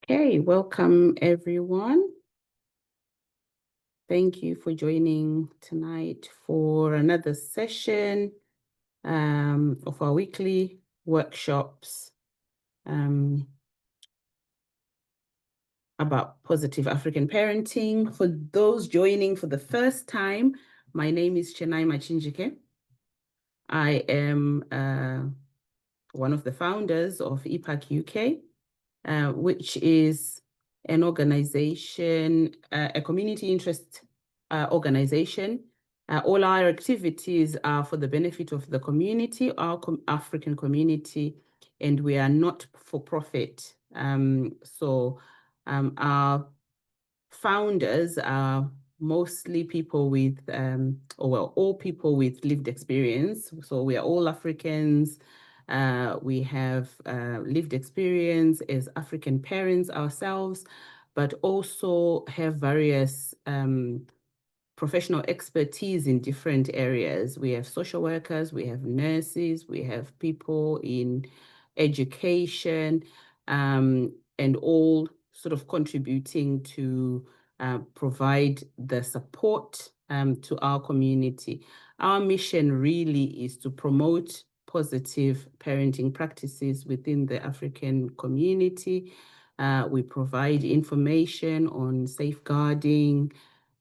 Okay, welcome everyone. Thank you for joining tonight for another session of our weekly workshops about positive African parenting. For those joining for the first time, my name is Chenai Machinjike. I am one of the founders of EPACUK, which is an organization, a community interest organization. All our activities are for the benefit of the community, our African community, and we are not for profit. Our founders are mostly people with, all people with lived experience. So we are all Africans. We have lived experience as African parents ourselves, but also have various professional expertise in different areas. We have social workers, we have nurses, we have people in education, and all sort of contributing to provide the support to our community. Our mission really is to promote positive parenting practices within the African community. We provide information on safeguarding,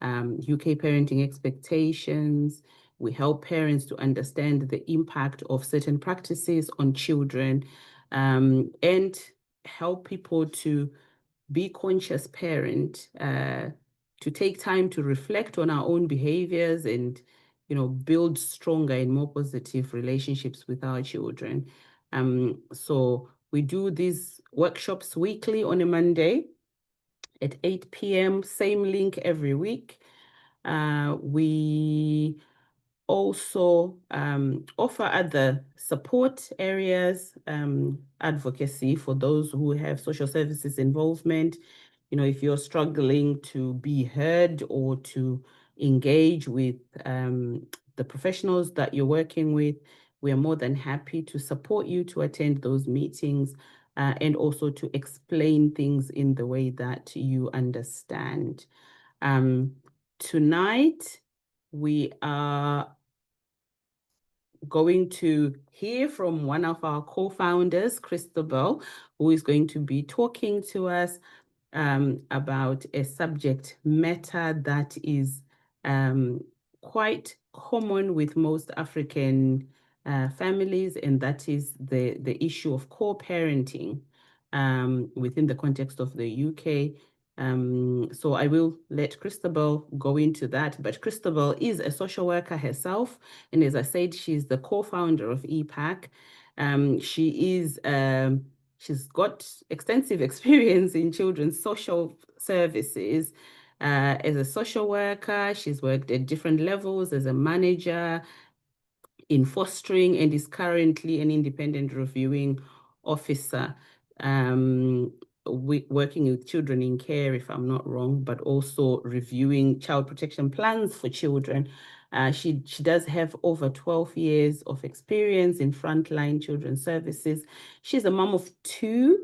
UK parenting expectations. We help parents to understand the impact of certain practices on children, and help people to be conscious parent, to take time to reflect on our own behaviors and, build stronger and more positive relationships with our children. So we do these workshops weekly on a Monday at 8 p.m., same link every week. We also offer other support areas, advocacy for those who have social services involvement. If you're struggling to be heard or to engage with the professionals that you're working with, we are more than happy to support you to attend those meetings, and also to explain things in the way that you understand. Tonight, we are going to hear from one of our co-founders, Christabel, who is going to be talking to us about a subject matter that is quite common with most African families, and that is the issue of co-parenting within the context of the UK. So I will let Christabel go into that, but Christabel is a social worker herself, and as I said, she's the co-founder of EPAC. She's got extensive experience in children's social services. As a social worker, she's worked at different levels as a manager in fostering, and is currently an independent reviewing officer, working with children in care, if I'm not wrong, but also reviewing child protection plans for children. She does have over 12 years of experience in frontline children's services. She's a mom of two,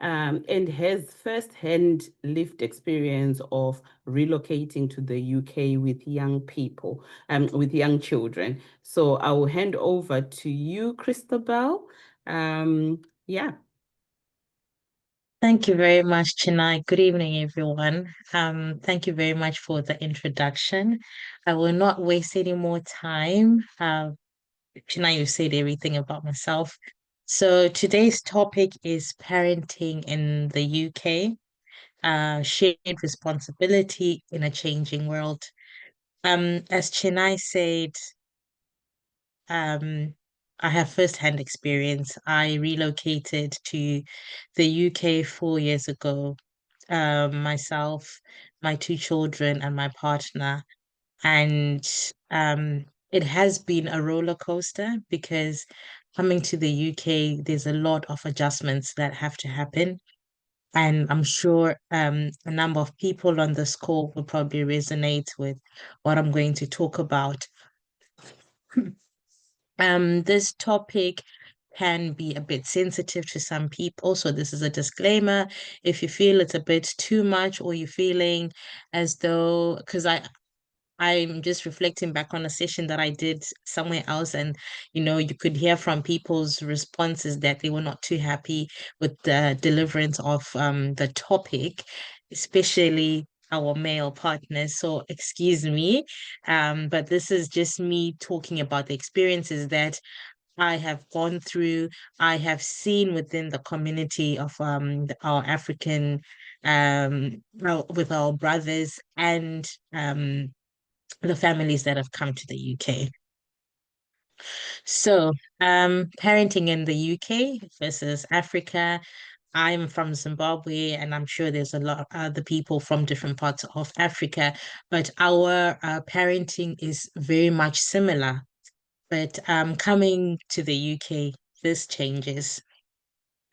and has first-hand lived experience of relocating to the UK with young people, with young children. So I will hand over to you, Christabel. Yeah. Thank you very much, Chinai. Good evening, everyone. Thank you very much for the introduction. I will not waste any more time. Chinai, you said everything about myself. So today's topic is parenting in the UK, shared responsibility in a changing world. As Chinai said, um, I have first-hand experience. I relocated to the UK 4 years ago, myself, my two children, and my partner. And it has been a roller coaster because coming to the UK, there's a lot of adjustments that have to happen. And I'm sure a number of people on this call will probably resonate with what I'm going to talk about. This topic can be a bit sensitive to some people. So this is a disclaimer. If you feel it's a bit too much or you're feeling as though, because I'm just reflecting back on a session that I did somewhere else, and you could hear from people's responses that they were not too happy with the deliverance of the topic, especially our male partners. So excuse me, but this is just me talking about the experiences that I have gone through, I have seen within the community of our African well, with our brothers and the families that have come to the UK. So, parenting in the UK versus Africa. I'm from Zimbabwe, and I'm sure there's a lot of other people from different parts of Africa, but our parenting is very much similar. But coming to the UK, this changes.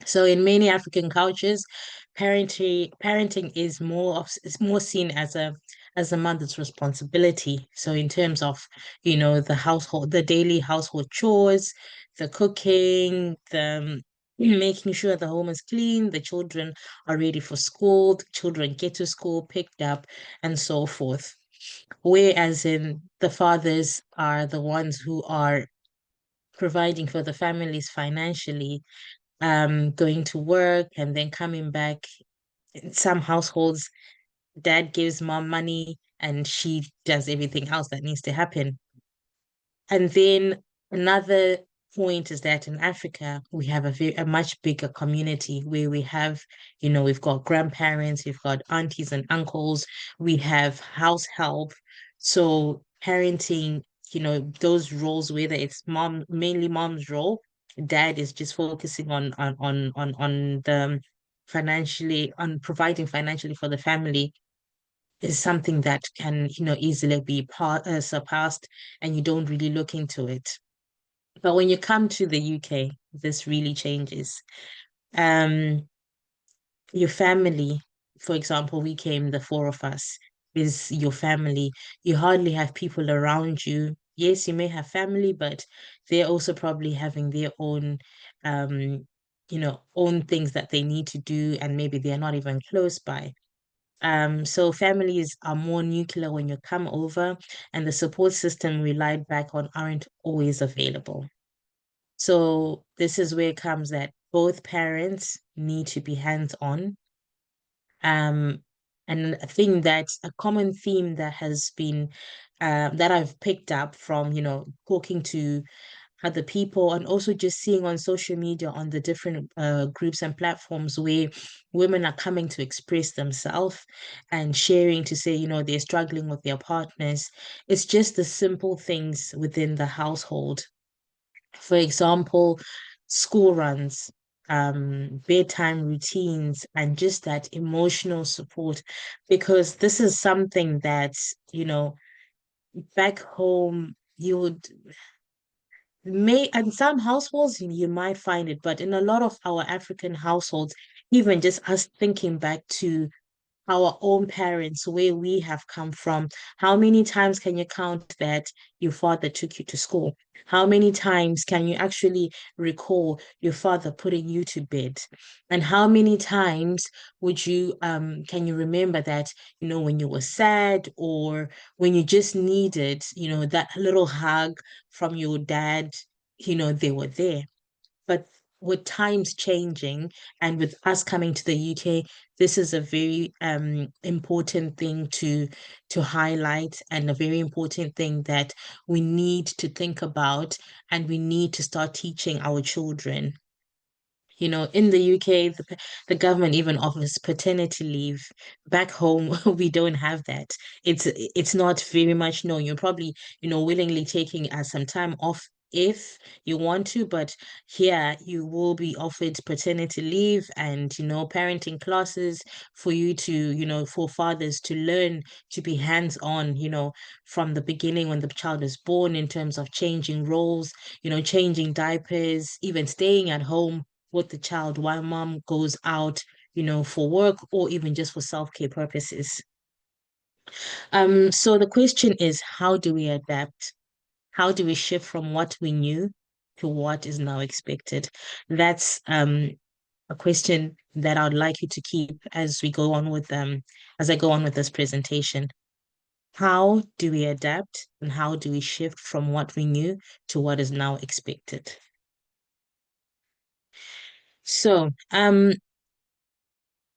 So in many African cultures, parenting is more seen as a mother's responsibility. So in terms of, the household, the daily household chores, the cooking, the making sure the home is clean, the children are ready for school, the children get to school, picked up, and so forth. Whereas in the fathers are the ones who are providing for the families financially, going to work and then coming back. In some households, dad gives mom money and she does everything else that needs to happen. And then another point is that in Africa, we have a much bigger community where we have, we've got grandparents, we've got aunties and uncles, we have house help. So parenting, those roles, whether it's mom, mainly mom's role, dad is just focusing on the financially on providing financially for the family is something that can, easily be surpassed, and you don't really look into it. But when you come to the UK, this really changes. Um, your family, for example, we came, the four of us, is your family. You hardly have people around you. Yes, you may have family, but they're also probably having their own, own things that they need to do, and maybe they're not even close by. So families are more nuclear when you come over, and the support system relied back on aren't always available. So this is where it comes that both parents need to be hands-on. Um, and I think that's a common theme that has been that I've picked up from, talking to other people and also just seeing on social media on the different groups and platforms where women are coming to express themselves and sharing to say, they're struggling with their partners. It's just the simple things within the household. For example, school runs, bedtime routines, and just that emotional support, because this is something that, back home you would may in some households you might find it, but in a lot of our African households, even just us thinking back to our own parents, where we have come from. How many times can you count that your father took you to school? How many times can you actually recall your father putting you to bed? And how many times would you can you remember that, when you were sad or when you just needed, that little hug from your dad, they were there. But with times changing and with us coming to the UK, this is a very important thing to highlight, and a very important thing that we need to think about, and we need to start teaching our children. In the UK, the government even offers paternity leave. Back home, we don't have that. It's not very much known. You're probably, willingly taking some time off if you want to, but here you will be offered paternity leave and, parenting classes for you to, for fathers to learn to be hands-on, from the beginning when the child is born, in terms of changing roles, changing diapers, even staying at home with the child while mom goes out, for work or even just for self-care purposes. So the question is, how do we adapt? How do we shift from what we knew to what is now expected? That's a question that I would like you to keep as we go on with as I go on with this presentation. How do we adapt and how do we shift from what we knew to what is now expected? So,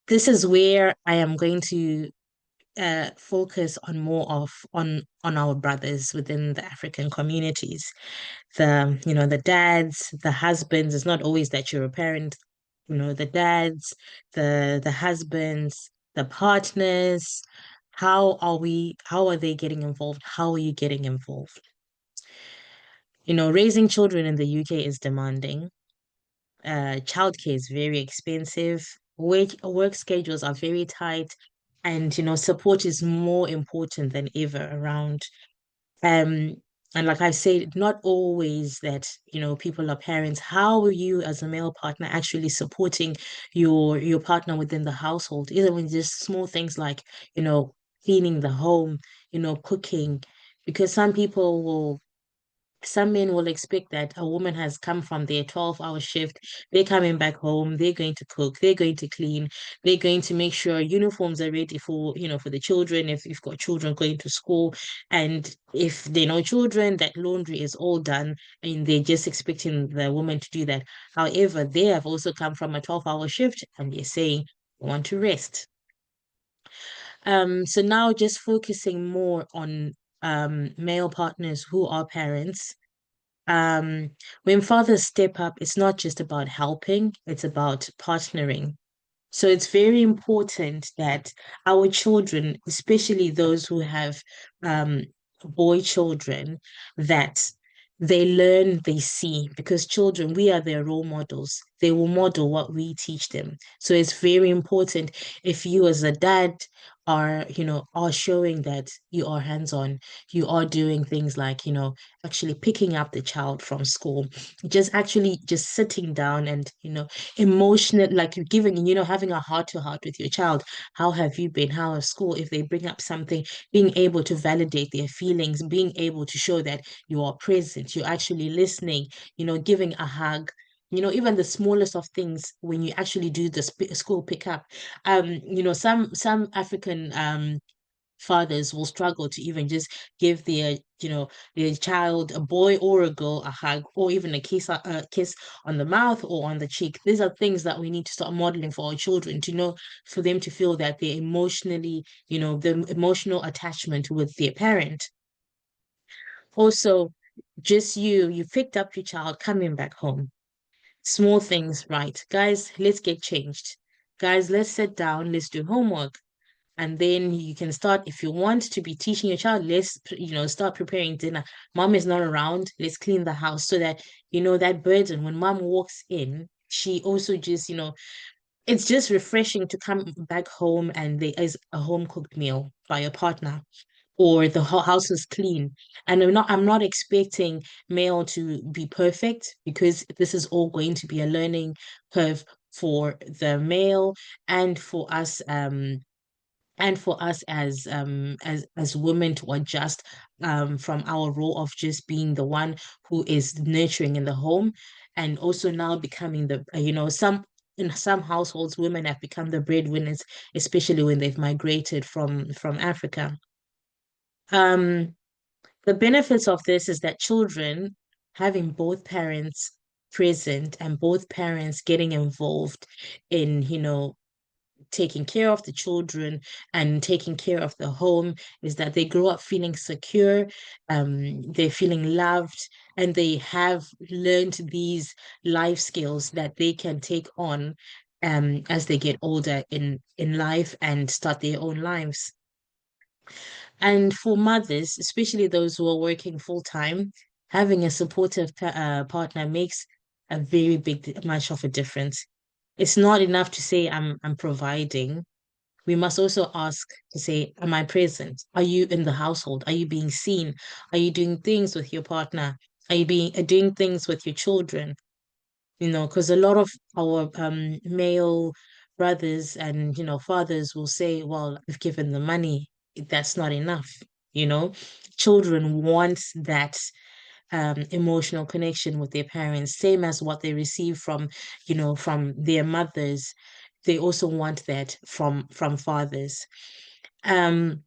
this is where I am going to focus on more of on our brothers within the African communities. The dads, the husbands. It's not always that you're a parent. The dads, the husbands, the partners. How are they getting involved? How are you getting involved? Raising children in the UK is demanding. Childcare is very expensive. Work schedules are very tight, and support is more important than ever around. Um, and like I said, not always that people are parents. How are you as a male partner actually supporting your partner within the household, even with just small things like cleaning the home, cooking, because some men will expect that a woman has come from their 12-hour shift. They're coming back home. They're going to cook. They're going to clean. They're going to make sure uniforms are ready for the children if you've got children going to school. And if they're no children, that laundry is all done. And they're just expecting the woman to do that. However, they have also come from a 12-hour shift and they're saying, I want to rest. So now just focusing more on male partners who are parents. When fathers step up, it's not just about helping, it's about partnering. So it's very important that our children, especially those who have um, boy children, that they learn, they see, because children, we are their role models. They will model what we teach them. So it's very important if you as a dad are showing that you are hands-on, you are doing things like, actually picking up the child from school, just sitting down and, emotional, like you're giving, having a heart to heart with your child. How have you been? How is school? If they bring up something, being able to validate their feelings, being able to show that you are present, you're actually listening, giving a hug. Even the smallest of things when you actually do the school pickup. Some African fathers will struggle to even just give their child, a boy or a girl, a hug or even a kiss on the mouth or on the cheek. These are things that we need to start modeling for our children to know, for them to feel that they're emotionally, the emotional attachment with their parent. Also, just you picked up your child coming back home. Small things, right? Guys, let's get changed. Guys, let's sit down, let's do homework. And then you can start, if you want to be teaching your child, let's start preparing dinner. Mom is not around, let's clean the house so that that burden when mom walks in, she also just it's just refreshing to come back home and there is a home cooked meal by your partner, or the house is clean. And I'm not expecting male to be perfect, because this is all going to be a learning curve for the male and for us, as women, to adjust from our role of just being the one who is nurturing in the home, and also now becoming the in some households women have become the breadwinners, especially when they've migrated from Africa. um the benefits of this is that children, having both parents present and both parents getting involved in taking care of the children and taking care of the home, is that they grow up feeling secure, they're feeling loved, and they have learned these life skills that they can take on as they get older in life and start their own lives. And for mothers, especially those who are working full time, having a supportive partner makes a very much of a difference. It's not enough to say I'm providing. We must also ask to say, am I present? Are you in the household? Are you being seen? Are you doing things with your partner? Are you doing things with your children? Because a lot of our male brothers and fathers will say, well, I've given the money. That's not enough. you know Children want that emotional connection with their parents, same as what they receive from, from their mothers. They also want that from fathers. Um,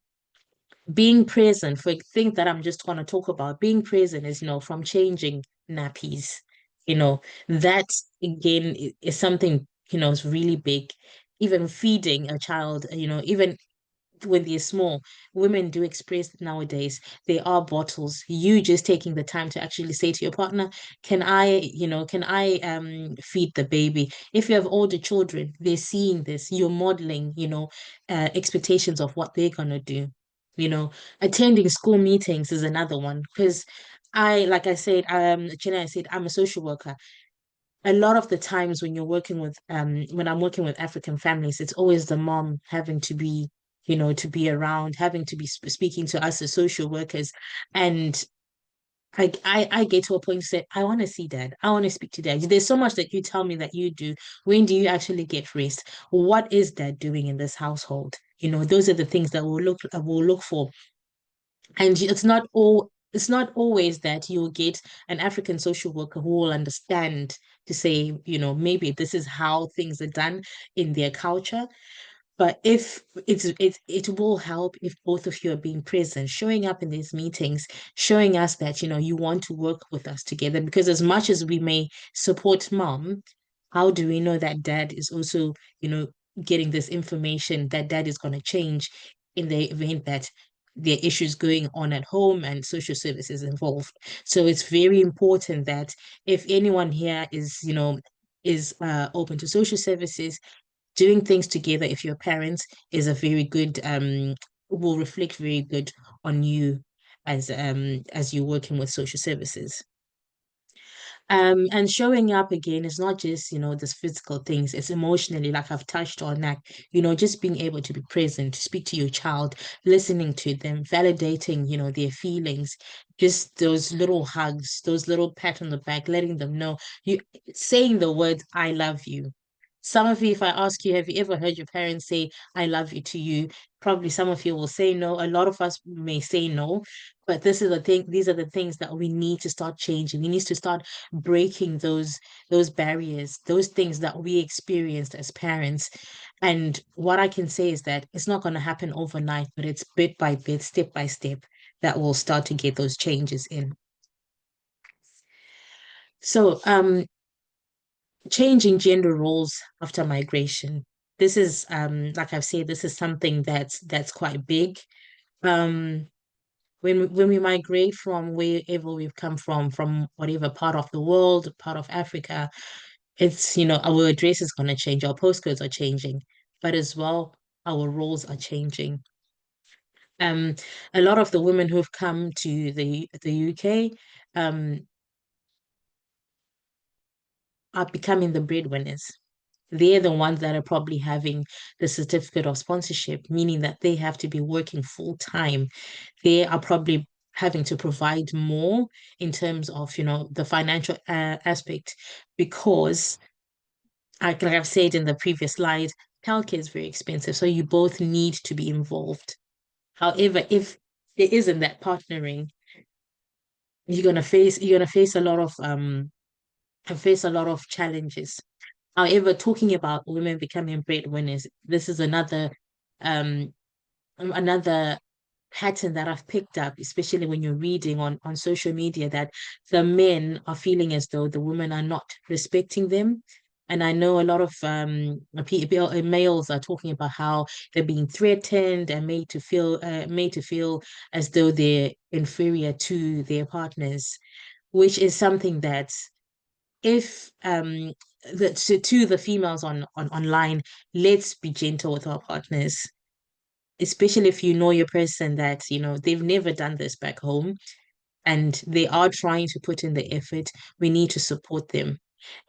Being present for things that I'm just going to talk about, being present is, from changing nappies, that again is something, is really big. Even feeding a child, even when they're small, women do express nowadays. There are bottles. You just taking the time to actually say to your partner, can I feed the baby? If you have older children, they're seeing this. You're modeling, expectations of what they're gonna do. You know, Attending school meetings is another one because like I said, Jenna, I said I'm a social worker. A lot of the times when I'm working with African families, it's always the mom having to be, to be around, having to be speaking to us as social workers. And I get to a point to say, I want to see dad. I want to speak to dad. There's so much that you tell me that you do. When do you actually get rest? What is dad doing in this household? Those are the things that we'll look for. And it's not always that you'll get an African social worker who will understand to say, maybe this is how things are done in their culture. But if it will help if both of you are being present, showing up in these meetings, showing us that, you want to work with us together. Because as much as we may support mom, how do we know that dad is also, getting this information that dad is going to change in the event that there are issues going on at home and social services involved? So it's very important that if anyone here is open to social services, doing things together if you're parents is a very good will reflect very good on you as you're working with social services. And showing up again is not just, this physical things, it's emotionally, like I've touched on that, just being able to be present, to speak to your child, listening to them, validating, their feelings, just those little hugs, those little pat on the back, letting them know you saying the words, I love you. Some of you, if I ask you, have you ever heard your parents say, I love you to you? Probably some of you will say no. A lot of us may say no, but these are the things that we need to start changing. We need to start breaking those barriers, those things that we experienced as parents. And what I can say is that it's not going to happen overnight, but it's bit by bit, step by step, that we'll start to get those changes in. So, changing gender roles after migration. This is like I've said, this is something that's quite big. Um, when we migrate from wherever we've come from whatever part of the world, part of Africa, it's, our address is going to change, our postcodes are changing, but as well, our roles are changing. Um, a lot of the women who've come to the UK are becoming the breadwinners. They're the ones that are probably having the certificate of sponsorship, meaning that they have to be working full time. They are probably having to provide more in terms of, the financial aspect, because like I've said in the previous slide, childcare is very expensive. So you both need to be involved. However, if there isn't that partnering, you're gonna face a lot of challenges. However, talking about women becoming breadwinners, this is um another pattern that I've picked up, especially when you're reading on social media, that the men are feeling as though the women are not respecting them. And I know a lot of males are talking about how they're being threatened and made to feel as though they're inferior to their partners, which is something that if to the females on online, let's be gentle with our partners, especially if you know your person that they've never done this back home and they are trying to put in the effort. We need to support them,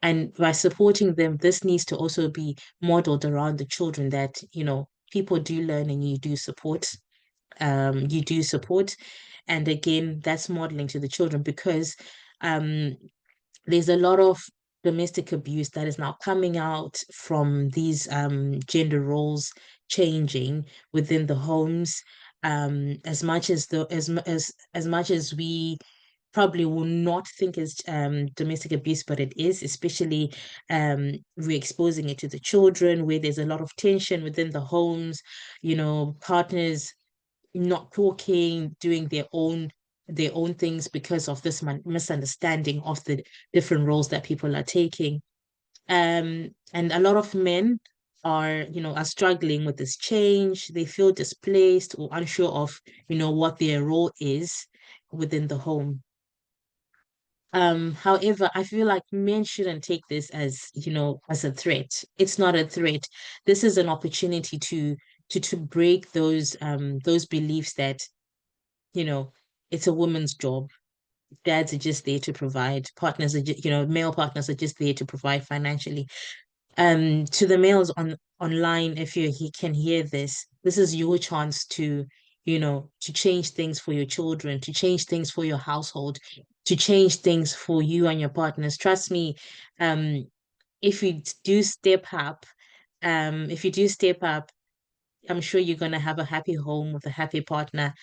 and by supporting them, this needs to also be modeled around the children, that people do learn and you do support. And again, that's modeling to the children, because um there's a lot of domestic abuse that is now coming out from these gender roles changing within the homes. As much as we probably will not think is domestic abuse, but it is, especially we're exposing it to the children where there's a lot of tension within the homes, partners not talking, doing their own things because of this misunderstanding of the different roles that people are taking. And a lot of men are struggling with this change. They feel displaced or unsure of, what their role is within the home. However, I feel like men shouldn't take this as a threat. It's not a threat. This is an opportunity to break those beliefs that, you know, it's a woman's job. Dads are just there to provide. Partners are male partners are just there to provide financially. To the males online, if he can hear this, this is your chance to change things for your children, to change things for your household, to change things for you and your partners. Trust me, um if you do step up, if you do step up, I'm sure you're going to have a happy home with a happy partner.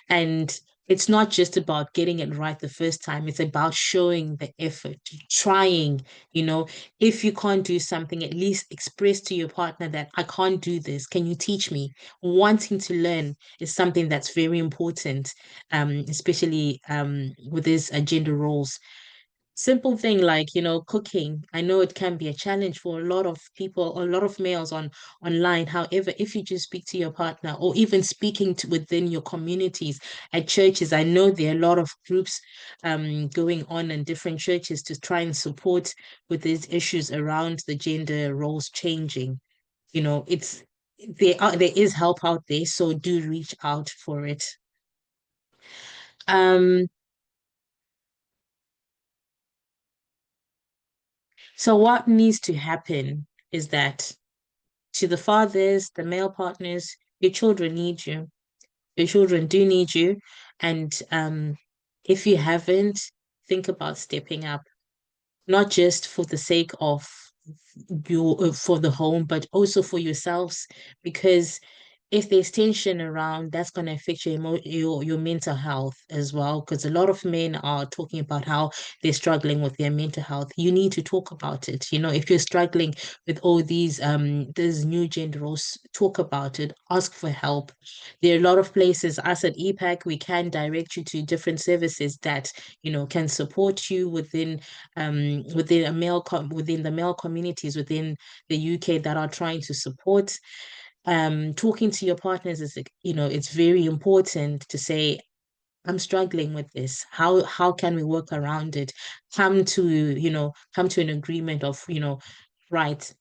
And it's not just about getting it right the first time, it's about showing the effort, trying. You know, if you can't do something, at least express to your partner that I can't do this. Can you teach me? Wanting to learn is something that's very important, especially with these gender roles. Simple thing like, cooking. I know it can be a challenge for a lot of people, a lot of males online. However, if you just speak to your partner or even speaking to within your communities at churches, I know there are a lot of groups going on in different churches to try and support with these issues around the gender roles changing. It's there is help out there, so do reach out for it. Um, so what needs to happen is that to the fathers, the male partners, your children need you. Your children do need you. And if you haven't, think about stepping up, not just for the sake of for the home, but also for yourselves, because if there's tension around, that's going to affect your mental health as well. Because a lot of men are talking about how they're struggling with their mental health. You need to talk about it. If you're struggling with all these new gender roles, talk about it. Ask for help. There are a lot of places. Us at EPAC, we can direct you to different services that can support you within the male communities within the UK that are trying to support. Talking to your partners is, it's very important to say, I'm struggling with this. How can we work around it? Come to an agreement of, right,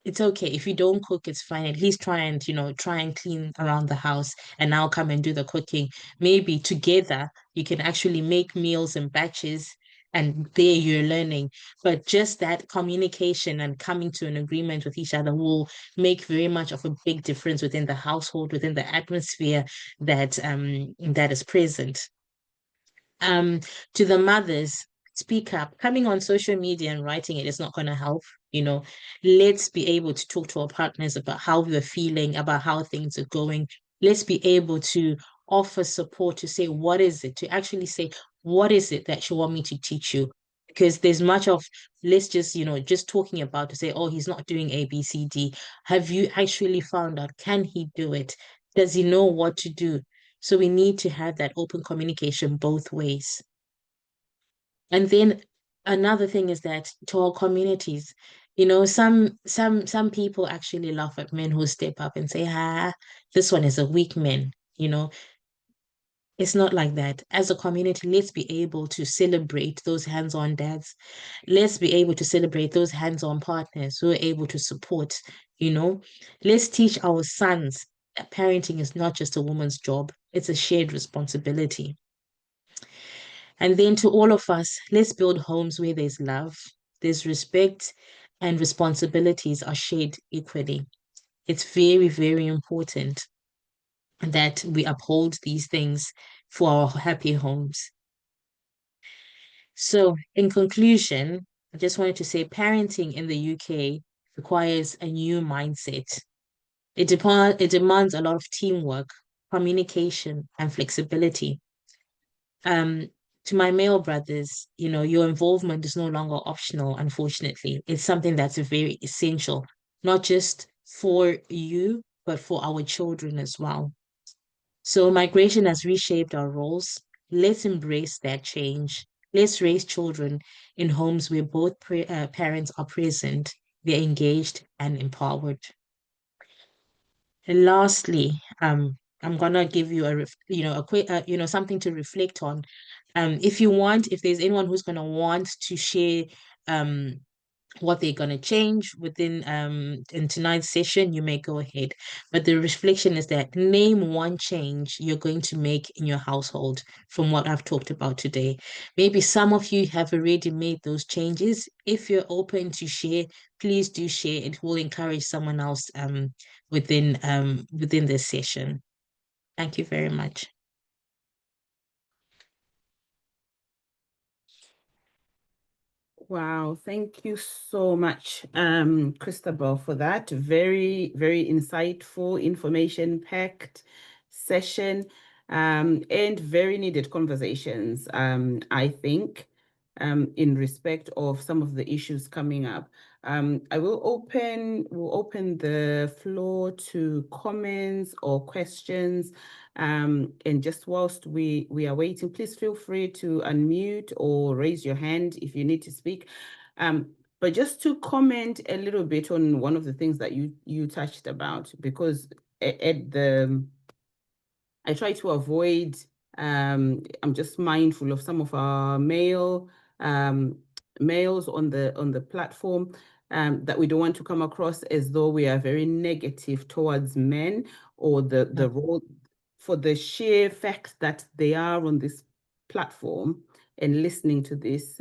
it's okay. If you don't cook, it's fine. At least try and clean around the house and now come and do the cooking. Maybe together you can actually make meals in batches and there you're learning. But just that communication and coming to an agreement with each other will make very much of a big difference within the household, within the atmosphere that is present. um to the mothers, speak up. Coming on social media and writing it is not going to help. Let's be able to talk to our partners about how we're feeling, about how things are going. Let's be able to offer support, to say what is it, to actually say what is it that you want me to teach you, because there's much of, let's just talking about, to say, oh, he's not doing ABCD. Have you actually found out, can he do it? Does he know what to do? So we need to have that open communication both ways. And then another thing is that to our communities, some people actually laugh at men who step up and say, this one is a weak man. It's not like that. As a community, let's be able to celebrate those hands-on dads. Let's be able to celebrate those hands-on partners who are able to support, you know. Let's teach our sons that parenting is not just a woman's job, it's a shared responsibility. And then to all of us, let's build homes where there's love, there's respect, and responsibilities are shared equally. It's very, very important that we uphold these things for our happy homes. So, in conclusion, I just wanted to say parenting in the UK requires a new mindset. It demands a lot of teamwork, communication, and flexibility. Um, to my male brothers, your involvement is no longer optional, unfortunately. It's something that's very essential, not just for you, but for our children as well. So migration has reshaped our roles. Let's embrace that change. Let's raise children in homes where both parents are present, they're engaged and empowered. And lastly, I'm gonna give you a quick, something to reflect on. If there's anyone who's gonna want to share, um, what they're going to change within in tonight's session, you may go ahead. But the reflection is that name one change you're going to make in your household from what I've talked about today. Maybe some of you have already made those changes. If you're open to share, please do share. It will encourage someone else within this session. Thank you very much. Wow, thank you so much, Christabel, for that very, very insightful, information-packed session, and very needed conversations, I think, in respect of some of the issues coming up. We'll open the floor to comments or questions. And just whilst we are waiting, please feel free to unmute or raise your hand if you need to speak. But just to comment a little bit on one of the things that you touched about, because I try to avoid, I'm just mindful of some of our males on the platform, that we don't want to come across as though we are very negative towards men, or the role, for the sheer fact that they are on this platform and listening to this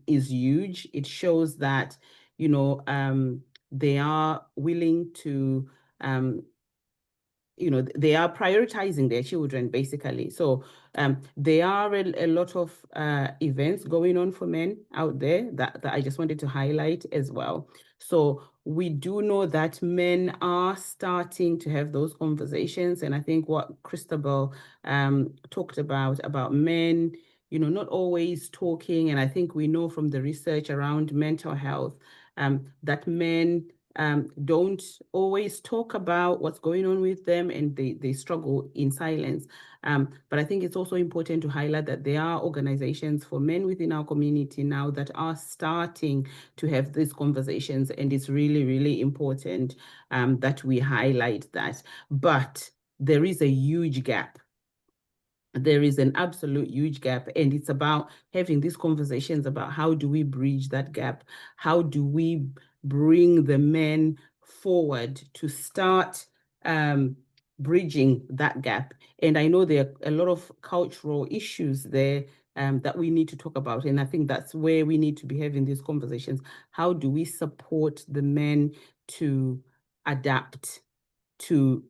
is huge. It shows that, they are willing to, they are prioritizing their children, basically. So there are a lot of events going on for men out there that I just wanted to highlight as well. So we do know that men are starting to have those conversations. And I think what Christabel talked about men, not always talking. And I think we know from the research around mental health that men don't always talk about what's going on with them, and they struggle in silence. But I think it's also important to highlight that there are organizations for men within our community now that are starting to have these conversations, and it's really, really important that we highlight that. But there is a huge gap. There is an absolute huge gap, and it's about having these conversations about how do we bridge that gap? How do we bring the men forward to start bridging that gap? And I know there are a lot of cultural issues there that we need to talk about. And I think that's where we need to be having these conversations. How do we support the men to adapt to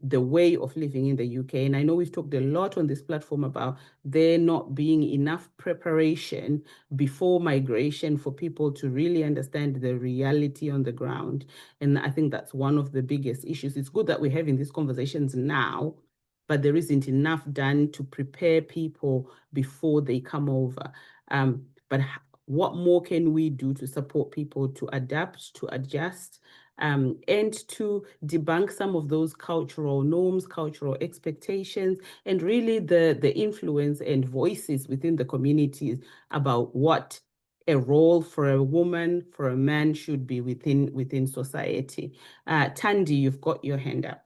the way of living in the UK? And I know we've talked a lot on this platform about there not being enough preparation before migration for people to really understand the reality on the ground. And I think that's one of the biggest issues. It's good that we're having these conversations now, but there isn't enough done to prepare people before they come over. But what more can we do to support people to adapt, to adjust, and to debunk some of those cultural norms, cultural expectations, and really the influence and voices within the communities about what a role for a woman, for a man should be within society. Tandy, you've got your hand up.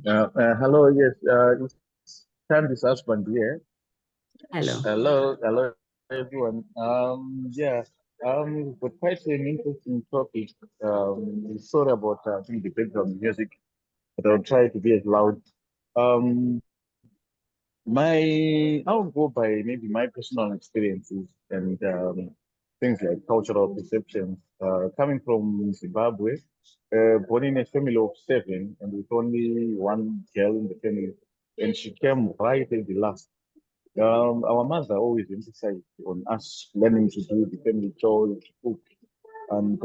Hello, yes, it's Tandy's husband here. Hello. Hello, everyone. But quite an interesting topic. Sorry about I think the background music, but I'll try to be as loud. Um, I'll go by maybe my personal experiences and things like cultural perceptions. Coming from Zimbabwe, born in a family of seven, and with only one girl in the family, and she came right at the last. Our mother always emphasized on us learning to do the family chores, to cook. And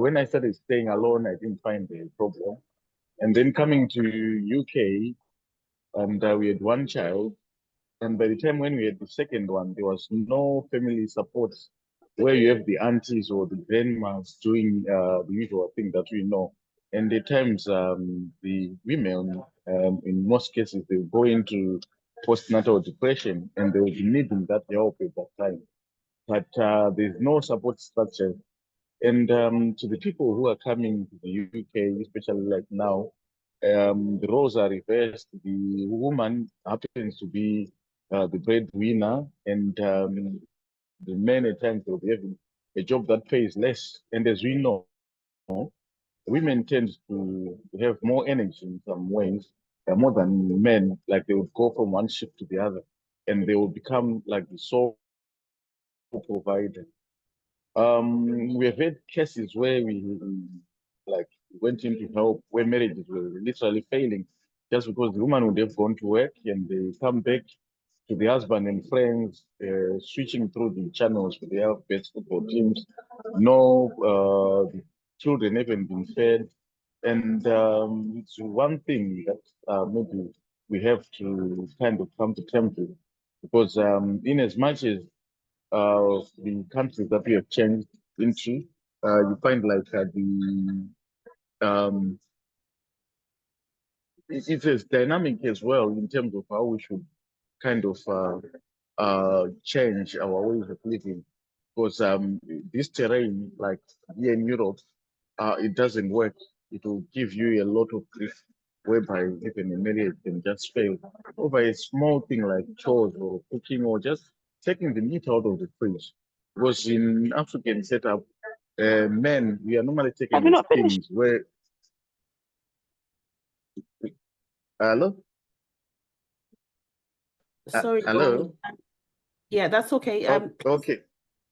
when I started staying alone, I didn't find a problem. And then coming to UK, and we had one child. And by the time when we had the second one, there was no family support where you have the aunties or the grandmas doing the usual thing that we know. And at times, the women, in most cases, they go into postnatal depression and they will be needing that help at that time. But there's no support structure. And to the people who are coming to the UK, especially like now, the roles are reversed. The woman happens to be the breadwinner, and the men at times will be having a job that pays less. And as we know, women tend to have more energy in some ways, more than men. Like they would go from one shift to the other, and they will become like the sole provider. We have had cases where we like went in to help where marriages were literally failing just because the woman would have gone to work and they come back to the husband and friends, switching through the channels for the best football teams. No, the children haven't been fed. And it's one thing that maybe we have to kind of come to terms with because in as much as the countries that we have changed into, you find like um, it is dynamic as well in terms of how we should kind of change our ways of living. Because this terrain, like here in Europe, it doesn't work. It will give you a lot of grief, whereby even a marriage can just fail over a small thing like chores or cooking or just taking the meat out of the fridge. Because in African setup, men, we are normally Have taken you as not finished? kings. Where, hello, Sorry, go ahead. hello. Yeah, that's okay. Okay,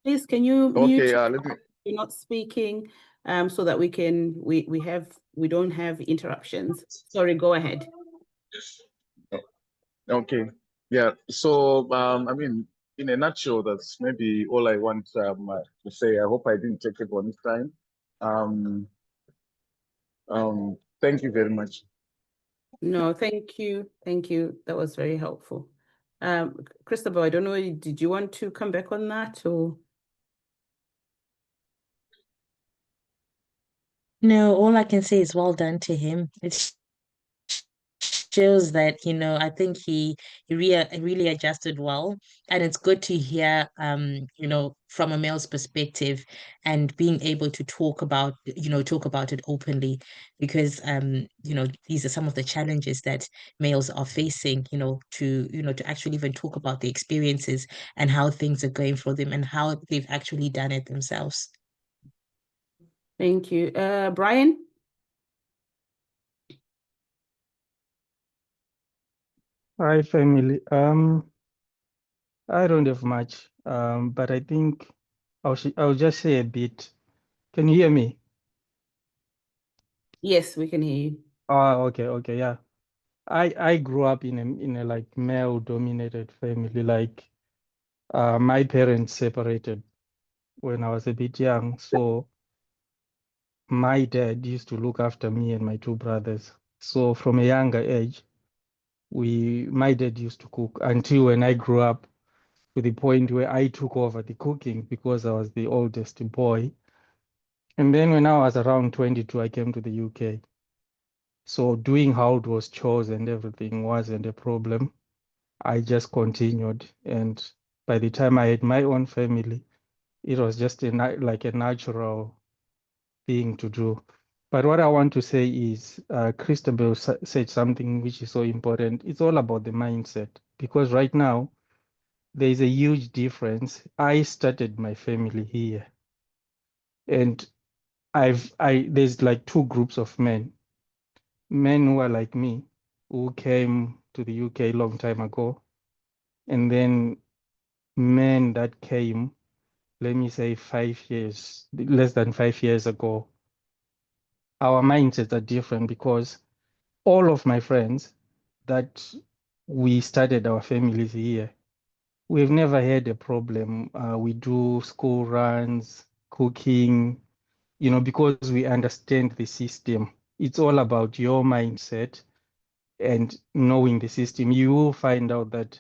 Please, can you okay. mute Let me. if you're not speaking, so that we don't have interruptions. Sorry, go ahead. Okay. Yeah. So, I mean, in a nutshell, that's maybe all I want to say. I hope I didn't take everyone's time. Um, Thank you very much. No, thank you. Thank you. That was very helpful. Christabel, I don't know, did you want to come back on that or? No, all I can say is well done to him. It shows that, I think he really adjusted well. And it's good to hear, from a male's perspective and being able to talk about it openly because, these are some of the challenges that males are facing, to actually even talk about the experiences and how things are going for them and how they've actually done it themselves. Thank you. Brian? Hi, family. I don't have much, but I think I'll just say a bit. Can you hear me? Yes, we can hear you. Oh, okay, yeah. I grew up in a like male-dominated family. Like, my parents separated when I was a bit young, so my dad used to look after me and my two brothers. So from a younger age, my dad used to cook until when I grew up, to the point where I took over the cooking because I was the oldest boy. And then when I was around 22, I came to the UK. So doing household chores and everything wasn't a problem. I just continued. And by the time I had my own family, it was just like a natural thing to do. But what I want to say is, Christabel said something which is so important. It's all about the mindset, because right now there is a huge difference. I started my family here, and there's like two groups of men who are like me, who came to the UK a long time ago, and then men that came, let me say 5 years, less than 5 years ago. Our mindsets are different because all of my friends that we started our families here, we've never had a problem. We do school runs, cooking, because we understand the system. It's all about your mindset and knowing the system. You will find out that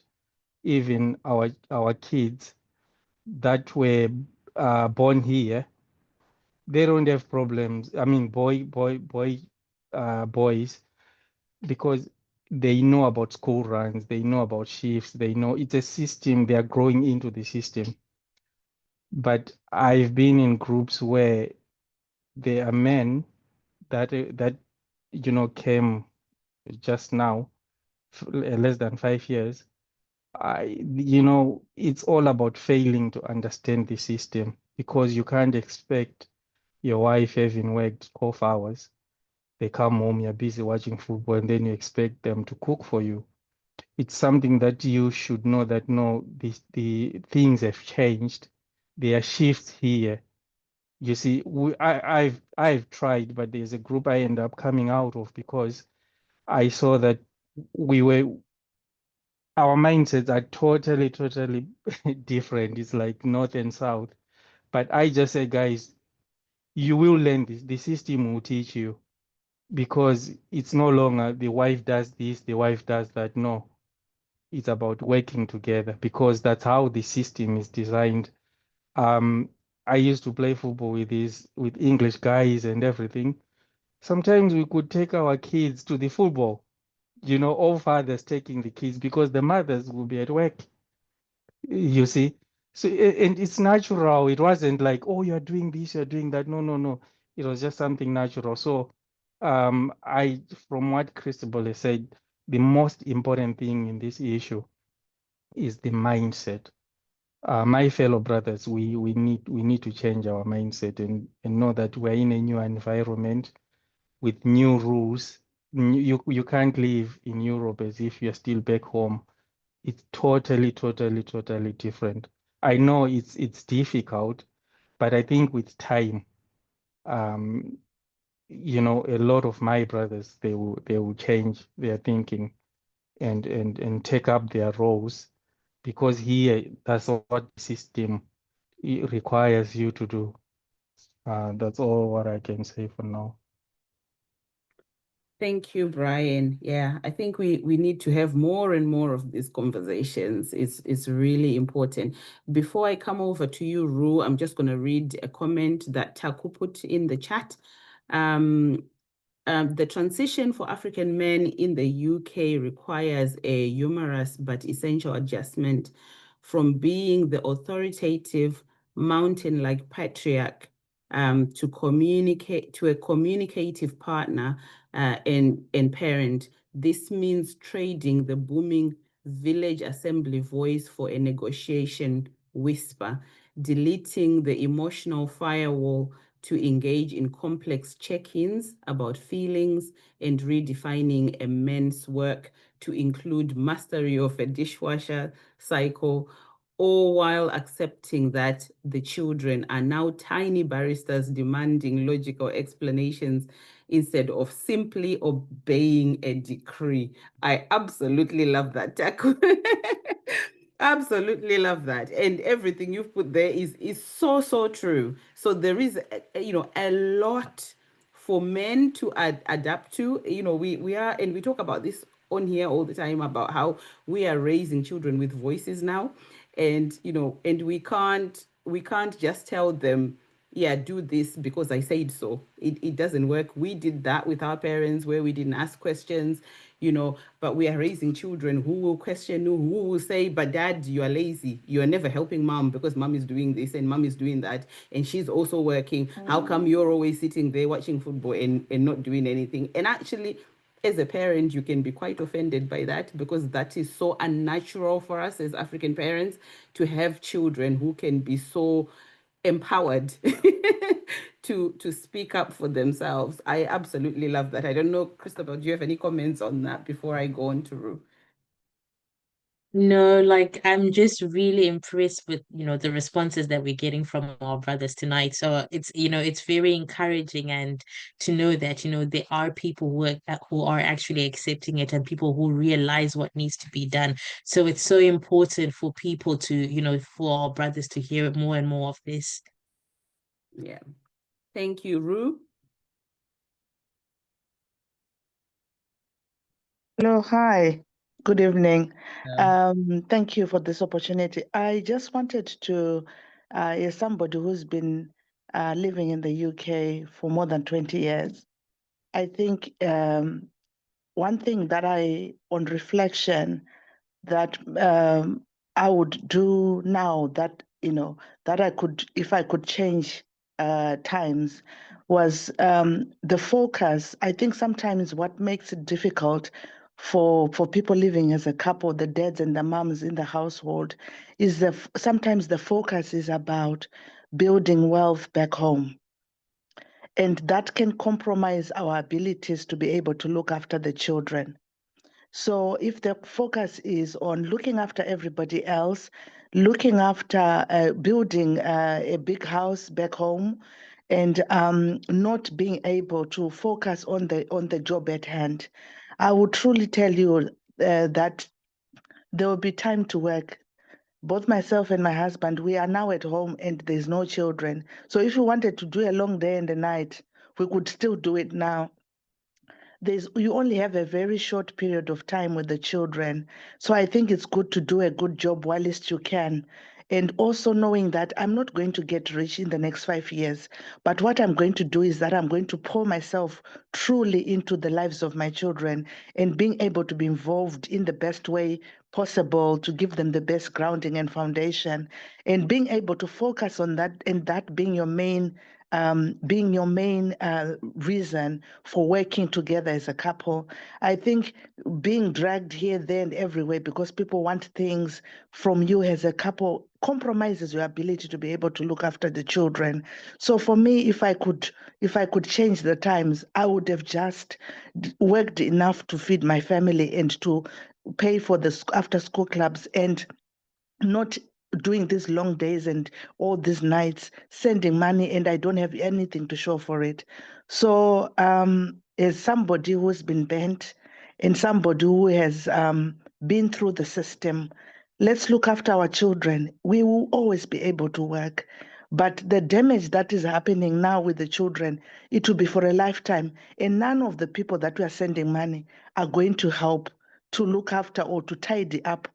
even our kids that were born here, they don't have problems. I mean, boys, because they know about school runs, they know about shifts, they know it's a system. They are growing into the system. But I've been in groups where there are men that came just now, less than 5 years. It's all about failing to understand the system, because you can't expect your wife having worked 12 hours. They come home, you're busy watching football, and then you expect them to cook for you. It's something that you should know that no, the things have changed. There are shifts here. You see, I've tried, but there's a group I end up coming out of because I saw that our mindsets are totally different. It's like north and south. But I just say, guys, you will learn this. The system will teach you, because it's no longer the wife does this, the wife does that. No, it's about working together, because that's how the system is designed. I used to play football with English guys and everything. Sometimes we could take our kids to the football, all fathers taking the kids because the mothers will be at work, you see. So, and it's natural. It wasn't like, oh, you're doing this, you're doing that. No, no, no. It was just something natural. So, from what Christabel has said, the most important thing in this issue is the mindset. My fellow brothers, we need to change our mindset and know that we're in a new environment with new rules. You can't live in Europe as if you're still back home. It's totally different. I know it's difficult, but I think with time, um, a lot of my brothers, they will change their thinking and take up their roles, because here that's what the system requires you to do. That's all what I can say for now. Thank you, Brian. Yeah, I think we need to have more and more of these conversations. It's really important. Before I come over to you, Ru, I'm just going to read a comment that Taku put in the chat. The transition for African men in the UK requires a humorous but essential adjustment from being the authoritative mountain-like patriarch to a communicative partner and parent. This means trading the booming village assembly voice for a negotiation whisper, deleting the emotional firewall to engage in complex check-ins about feelings, and redefining a man's work to include mastery of a dishwasher cycle, all while accepting that the children are now tiny baristas demanding logical explanations instead of simply obeying a decree. I absolutely love that, Taku. Absolutely love that. And everything you've put there is so true. So there is a lot for men to adapt to. We are, and we talk about this on here all the time about how we are raising children with voices now. And and we can't just tell them, yeah, do this because I said so. It doesn't work. We did that with our parents where we didn't ask questions, but we are raising children who will question you, who will say, but dad, you are lazy. You are never helping mom because mom is doing this and mom is doing that. And she's also working. How come you're always sitting there watching football and not doing anything? And actually, as a parent, you can be quite offended by that because that is so unnatural for us as African parents to have children who can be so empowered to speak up for themselves. I absolutely love that. I don't know, Christopher, do you have any comments on that before I go on to Ru? No, like I'm just really impressed with, the responses that we're getting from our brothers tonight. So it's very encouraging and to know that, there are people who are actually accepting it and people who realize what needs to be done. So it's so important for people to, for our brothers to hear more and more of this. Yeah. Thank you, Ru. Hello, hi. Good evening. Yeah. Thank you for this opportunity. I just wanted to, as somebody who's been living in the UK for more than 20 years, I think one thing that on reflection, that I would do now that, that I could, if I could change times, was the focus. I think sometimes what makes it difficult for people living as a couple, the dads and the moms in the household, is sometimes the focus is about building wealth back home. And that can compromise our abilities to be able to look after the children. So if the focus is on looking after everybody else, looking after building a big house back home, and not being able to focus on the job at hand, I would truly tell you that there will be time to work. Both myself and my husband, we are now at home and there's no children. So if we wanted to do a long day and a night, we could still do it now. You only have a very short period of time with the children. So I think it's good to do a good job whilst you can. And also knowing that I'm not going to get rich in the next 5 years, but what I'm going to do is that I'm going to pour myself truly into the lives of my children and being able to be involved in the best way possible to give them the best grounding and foundation, and being able to focus on that, and that being your main reason for working together as a couple. I think being dragged here, there, and everywhere because people want things from you as a couple compromises your ability to be able to look after the children. So for me, if I could change the times, I would have just worked enough to feed my family and to pay for the after school clubs, and not doing these long days and all these nights sending money, and I don't have anything to show for it. So as somebody who's been bent and somebody who has been through the system, let's look after our children. We will always be able to work, but the damage that is happening now with the children, it will be for a lifetime, and none of the people that we are sending money are going to help to look after or to tidy up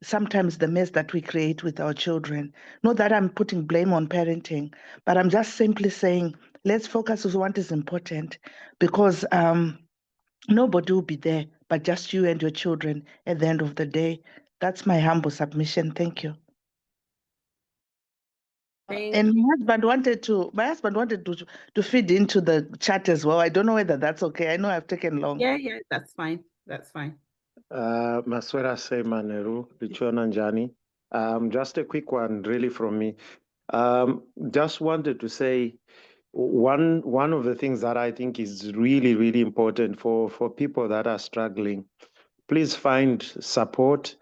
sometimes the mess that we create with our children. Not that I'm putting blame on parenting, but I'm just simply saying, let's focus on what is important, because nobody will be there but just you and your children at the end of the day. That's my humble submission. Thank you. Thank And you. my husband wanted to feed into the chat as well. I don't know whether that's okay. I know I've taken long. Yeah, that's fine. That's fine. Maswera Maneru, Lichona Njani. Just a quick one, really, from me. Just wanted to say one of the things that I think is really, really important for people that are struggling. Please find support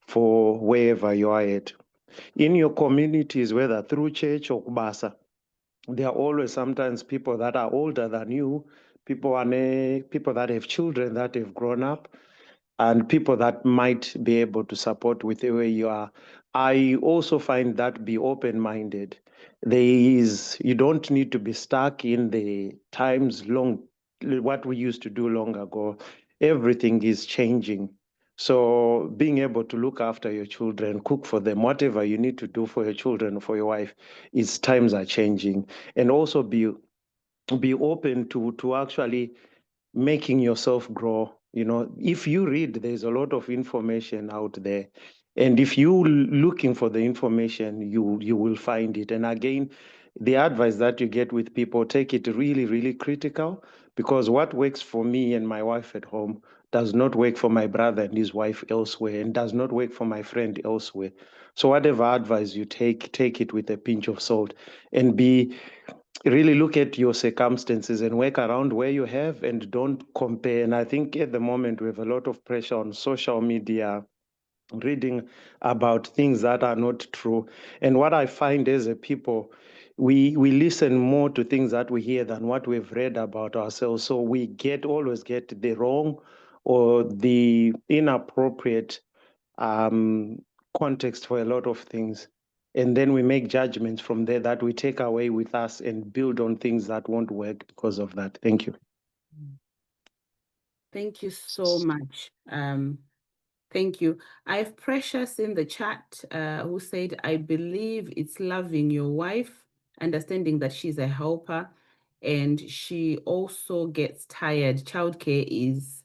for wherever you are at. In your communities, whether through church or kubasa, there are always sometimes people that are older than you, people that have children that have grown up, and people that might be able to support with where you are. I also find that be open-minded. You don't need to be stuck in the times what we used to do long ago. Everything is changing. So being able to look after your children, cook for them, whatever you need to do for your children, for your wife, times are changing. And also be open to actually making yourself grow. If you read, there's a lot of information out there. And if you looking for the information, you will find it. And again, the advice that you get with people, take it really, really critical, because what works for me and my wife at home does not work for my brother and his wife elsewhere, and does not work for my friend elsewhere. So whatever advice you take it with a pinch of salt, and really look at your circumstances and work around where you have, and don't compare. And I think at the moment we have a lot of pressure on social media, reading about things that are not true. And what I find as a people, we listen more to things that we hear than what we've read about ourselves. So we always get the wrong or the inappropriate context for a lot of things. And then we make judgments from there that we take away with us and build on things that won't work because of that. Thank you. Thank you so much. Thank you. I have Precious in the chat who said, I believe it's loving your wife, understanding that she's a helper, and she also gets tired. Childcare is,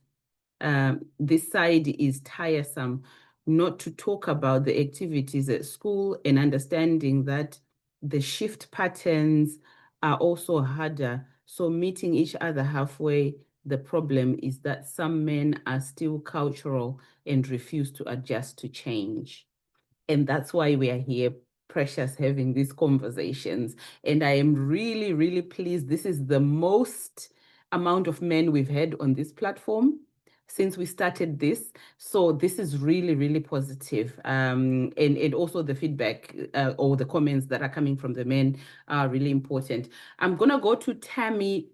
this side is tiresome. Not to talk about the activities at school and understanding that the shift patterns are also harder. So meeting each other halfway, the problem is that some men are still cultural and refuse to adjust to change. And that's why we are here, Precious, having these conversations. And I am really, really pleased. This is the most amount of men we've had on this platform since we started this. So this is really, really positive. And also the feedback or the comments that are coming from the men are really important. I'm going to go to Tammy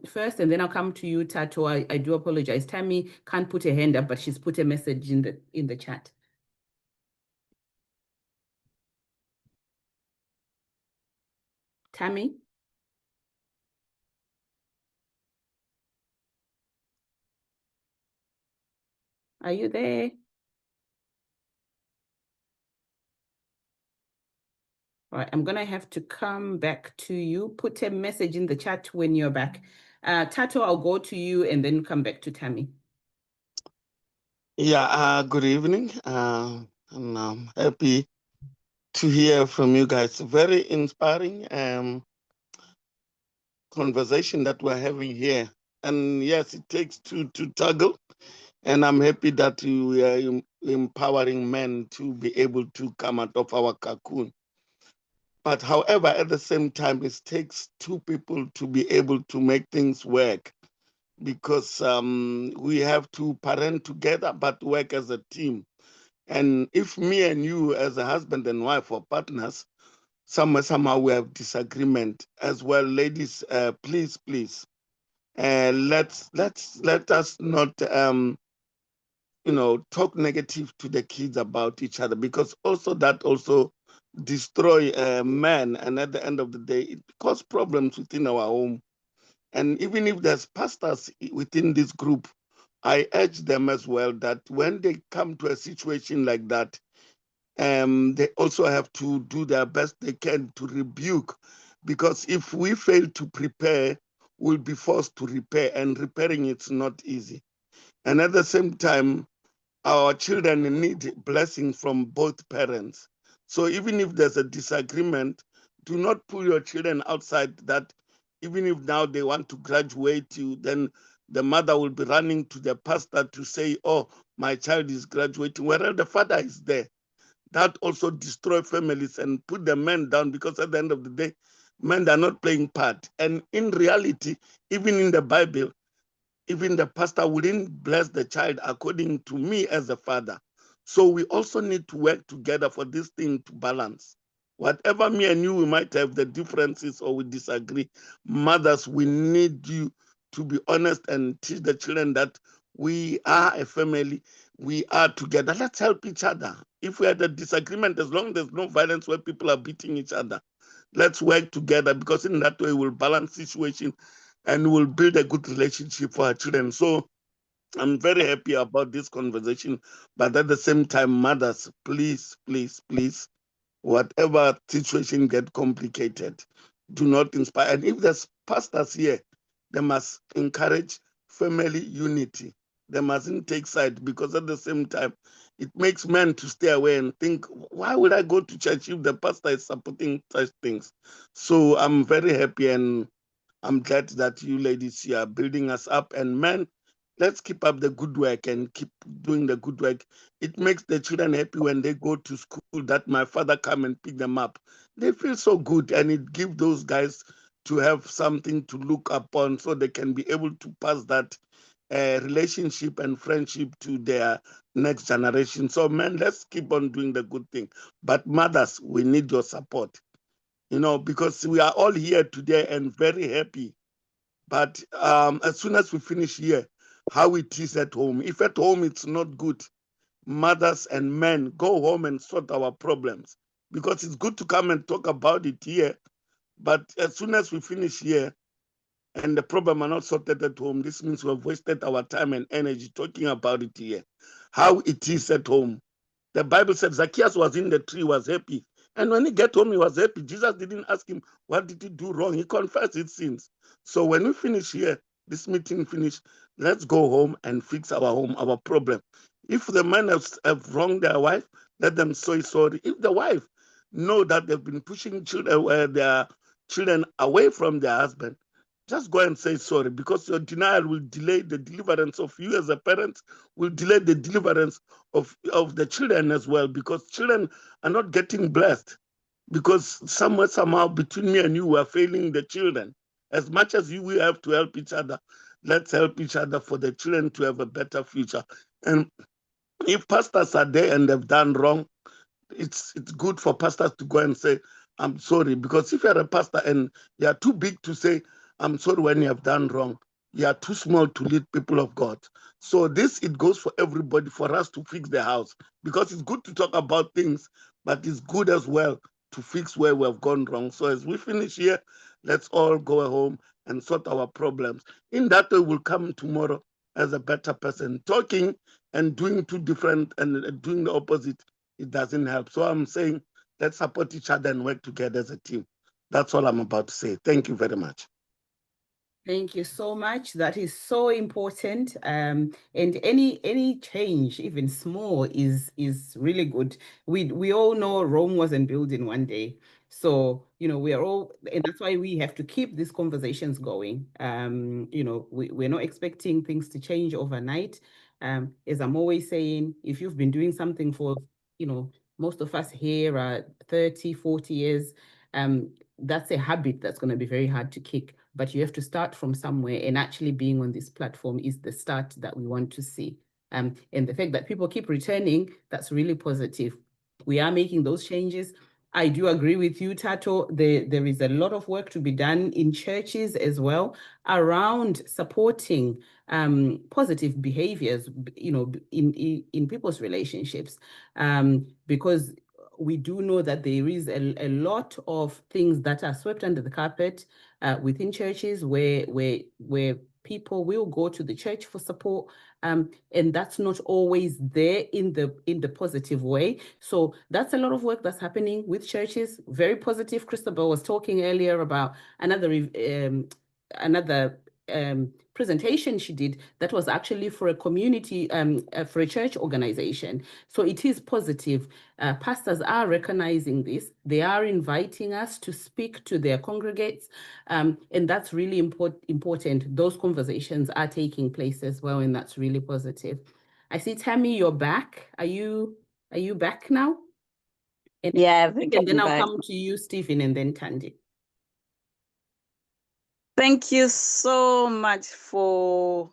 first, and then I'll come to you, Tato. I do apologize. Tammy can't put a hand up, but she's put a message in the chat. Tammy? Are you there? All right, I'm gonna have to come back to you. Put a message in the chat when you're back. Tato, I'll go to you and then come back to Tammy. Yeah, good evening. And I'm happy to hear from you guys. Very inspiring conversation that we're having here. And yes, it takes two to tangle. And I'm happy that we are empowering men to be able to come out of our cocoon. But however, at the same time, it takes two people to be able to make things work, because we have to parent together but work as a team. And if me and you as a husband and wife or partners, somehow we have disagreement as well, ladies, please, let us not talk negative to the kids about each other, because also that also destroy men, and at the end of the day it causes problems within our home. And even if there's pastors within this group, I urge them as well that when they come to a situation like that, they also have to do their best they can to rebuke, because if we fail to prepare, we'll be forced to repair, and repairing it's not easy. And at the same time, our children need blessing from both parents. So even if there's a disagreement, do not pull your children outside that. Even if now they want to graduate you, then the mother will be running to the pastor to say, oh, my child is graduating, whereas the father is there. That also destroy families and put the men down, because at the end of the day, men are not playing part. And in reality, even in the Bible, even the pastor wouldn't bless the child according to me as a father. So we also need to work together for this thing to balance. Whatever me and you, we might have the differences or we disagree, mothers, we need you to be honest and teach the children that we are a family, we are together. Let's help each other. If we had a disagreement, as long as there's no violence where people are beating each other, let's work together, because in that way we'll balance situation and we'll build a good relationship for our children. So I'm very happy about this conversation. But at the same time, mothers, please, whatever situation get complicated, do not inspire. And if there's pastors here, they must encourage family unity. They mustn't take side, because at the same time, it makes men to stay away and think, why would I go to church if the pastor is supporting such things? So I'm very happy, and I'm glad that you ladies here are building us up. And men, let's keep up the good work and keep doing the good work. It makes the children happy when they go to school that my father come and pick them up. They feel so good, and it gives those guys to have something to look upon, so they can be able to pass that relationship and friendship to their next generation. So men, let's keep on doing the good thing. But mothers, we need your support, because we are all here today and very happy. But as soon as we finish here, how it is at home. If at home it's not good, mothers and men, go home and sort our problems, because it's good to come and talk about it here. But as soon as we finish here, and the problem are not sorted at home, this means we've wasted our time and energy talking about it here. How it is at home. The Bible said Zacchaeus was in the tree, was happy. And when he got home, he was happy. Jesus didn't ask him, what did he do wrong? He confessed his sins. So when we finish here, this meeting finish, let's go home and fix our home, our problem. If the men have wronged their wife, let them say sorry. If the wife know that they've been pushing their children away from their husband, just go and say sorry, because your denial will delay the deliverance of you as a parent, will delay the deliverance of the children as well, because children are not getting blessed, because somehow between me and you, we are failing the children. As much as we have to help each other, let's help each other for the children to have a better future. And if pastors are there and they've done wrong, it's good for pastors to go and say, I'm sorry, because if you're a pastor and you're too big to say, I'm sorry when you have done wrong, you are too small to lead people of God. So it goes for everybody, for us to fix the house, because it's good to talk about things, but it's good as well to fix where we have gone wrong. So as we finish here, let's all go home and sort our problems. In that way, we'll come tomorrow as a better person. Talking and doing two different and doing the opposite, it doesn't help. So I'm saying, let's support each other and work together as a team. That's all I'm about to say. Thank you very much. Thank you so much. That is so important. And any change, even small, is really good. We all know Rome wasn't built in one day. So, we are all, and that's why we have to keep these conversations going. We're not expecting things to change overnight. As I'm always saying, if you've been doing something for, most of us here are 30, 40 years, that's a habit that's going to be very hard to kick. But you have to start from somewhere, and actually being on this platform is the start that we want to see. And the fact that people keep returning, that's really positive. We are making those changes. I do agree with you, Tato. There is a lot of work to be done in churches as well around supporting positive behaviors, in people's relationships, because we do know that there is a lot of things that are swept under the carpet within churches where people will go to the church for support, and that's not always there in the positive way. So that's a lot of work that's happening with churches. Very positive. Christabel was talking earlier about another presentation she did that was actually for a community, for a church organization. So it is positive. Pastors are recognizing this. They are inviting us to speak to their congregates, and that's really important. Those conversations are taking place as well, and that's really positive. I see, Tammy, you're back. Are you back now? Yeah, I think and then I'm I'll back. come to you, Stephen, and then Tandy. Thank you so much for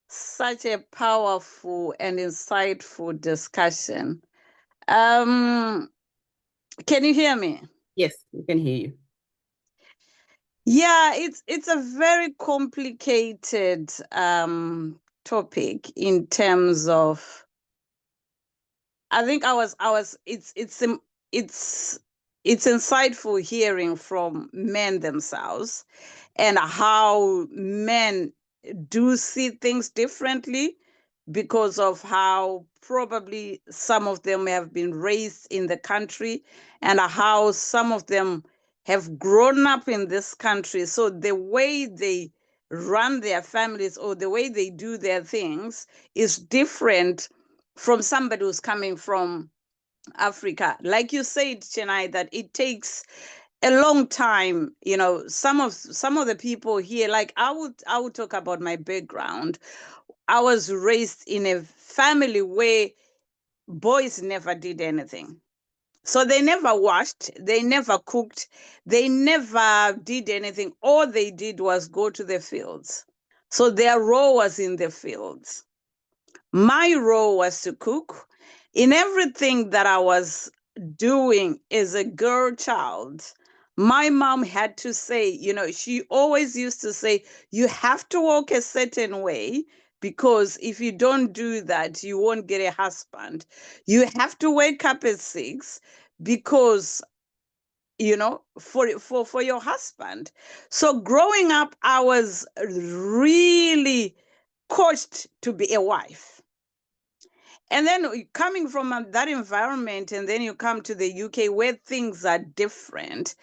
such a powerful and insightful discussion. Can you hear me? Yes, we can hear you. Yeah, it's a very complicated topic in terms of, I think it's insightful hearing from men themselves and how men do see things differently because of how probably some of them have been raised in the country and how some of them have grown up in this country. So the way they run their families or the way they do their things is different from somebody who's coming from Africa. Like you said, Chennai, that it takes a long time. Some of the people here, like I would talk about my background. I was raised in a family where boys never did anything. So they never washed, they never cooked, they never did anything. All they did was go to the fields. So their role was in the fields. My role was to cook. In everything that I was doing as a girl child, my mom had to say, she always used to say, you have to walk a certain way, because if you don't do that, you won't get a husband. You have to wake up at 6, because for your husband. So growing up, I was really coached to be a wife. And then coming from that environment, and then you come to the UK where things are different,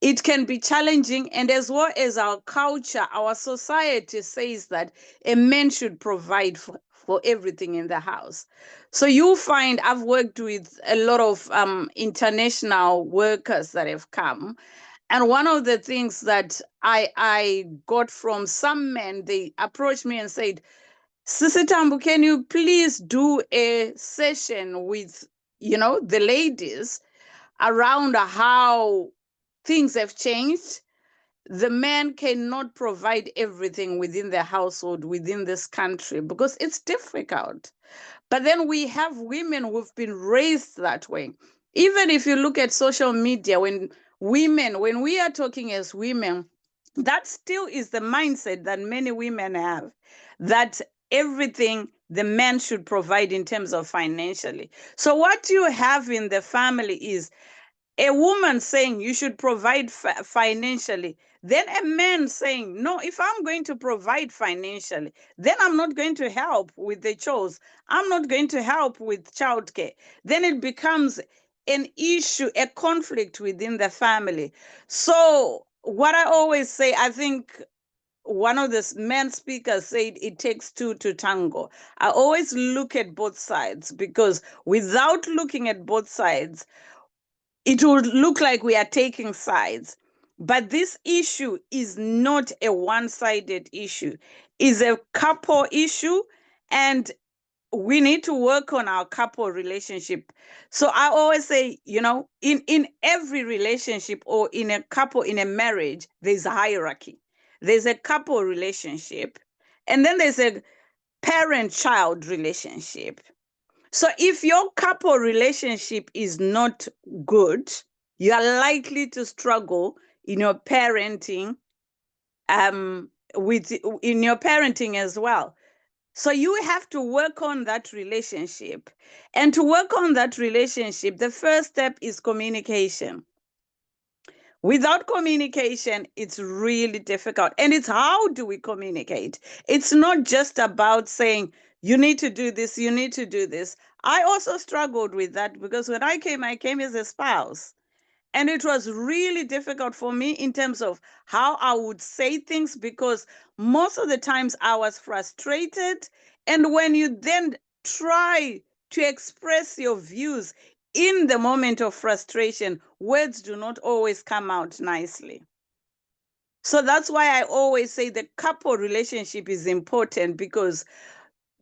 it can be challenging. And as well as our culture, our society says that a man should provide for everything in the house. So you find, I've worked with a lot of international workers that have come. And one of the things that I got from some men, they approached me and said, Sisi Tambu, can you please do a session with, the ladies around how things have changed? The man cannot provide everything within the household, within this country, because it's difficult. But then we have women who've been raised that way. Even if you look at social media, when we are talking as women, that still is the mindset that many women have, that everything the man should provide in terms of financially. So what you have in the family is a woman saying you should provide financially, then a man saying, no, if I'm going to provide financially, then I'm not going to help with the chores. I'm not going to help with childcare. Then it becomes an issue, a conflict within the family. So what I always say, I think one of the men speakers said it takes two to tango. I always look at both sides, because without looking at both sides, it would look like we are taking sides. But this issue is not a one-sided issue. It's a couple issue, and we need to work on our couple relationship. So I always say, in every relationship, or in a couple, in a marriage, there's a hierarchy. There's a couple relationship, and then there's a parent-child relationship. So if your couple relationship is not good, you are likely to struggle in your parenting, in your parenting as well. So you have to work on that relationship. And to work on that relationship, the first step is communication. Without communication, it's really difficult. And it's how do we communicate? It's not just about saying, you need to do this, you need to do this. I also struggled with that, because when I came as a spouse. And it was really difficult for me in terms of how I would say things, because most of the times I was frustrated. And when you then try to express your views in the moment of frustration, words do not always come out nicely. So that's why I always say the couple relationship is important, because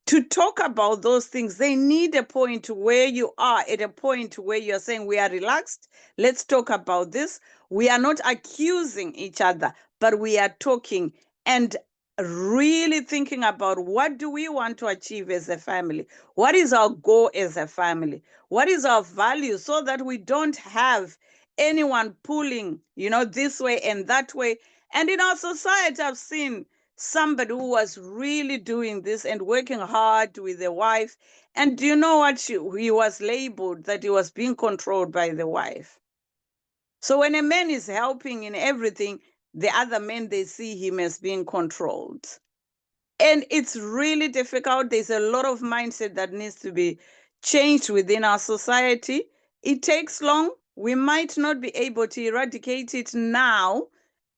to talk about those things, they need a point where you are at a point where you're saying, we are relaxed. Let's talk about this. We are not accusing each other, but we are talking and really thinking about, what do we want to achieve as a family? What is our goal as a family? What is our value, so that we don't have anyone pulling, this way and that way. And in our society, I've seen somebody who was really doing this and working hard with the wife. And do you know what? He was labeled that he was being controlled by the wife. So when a man is helping in everything, the other men, they see him as being controlled. And it's really difficult. There's a lot of mindset that needs to be changed within our society. It takes long. We might not be able to eradicate it now,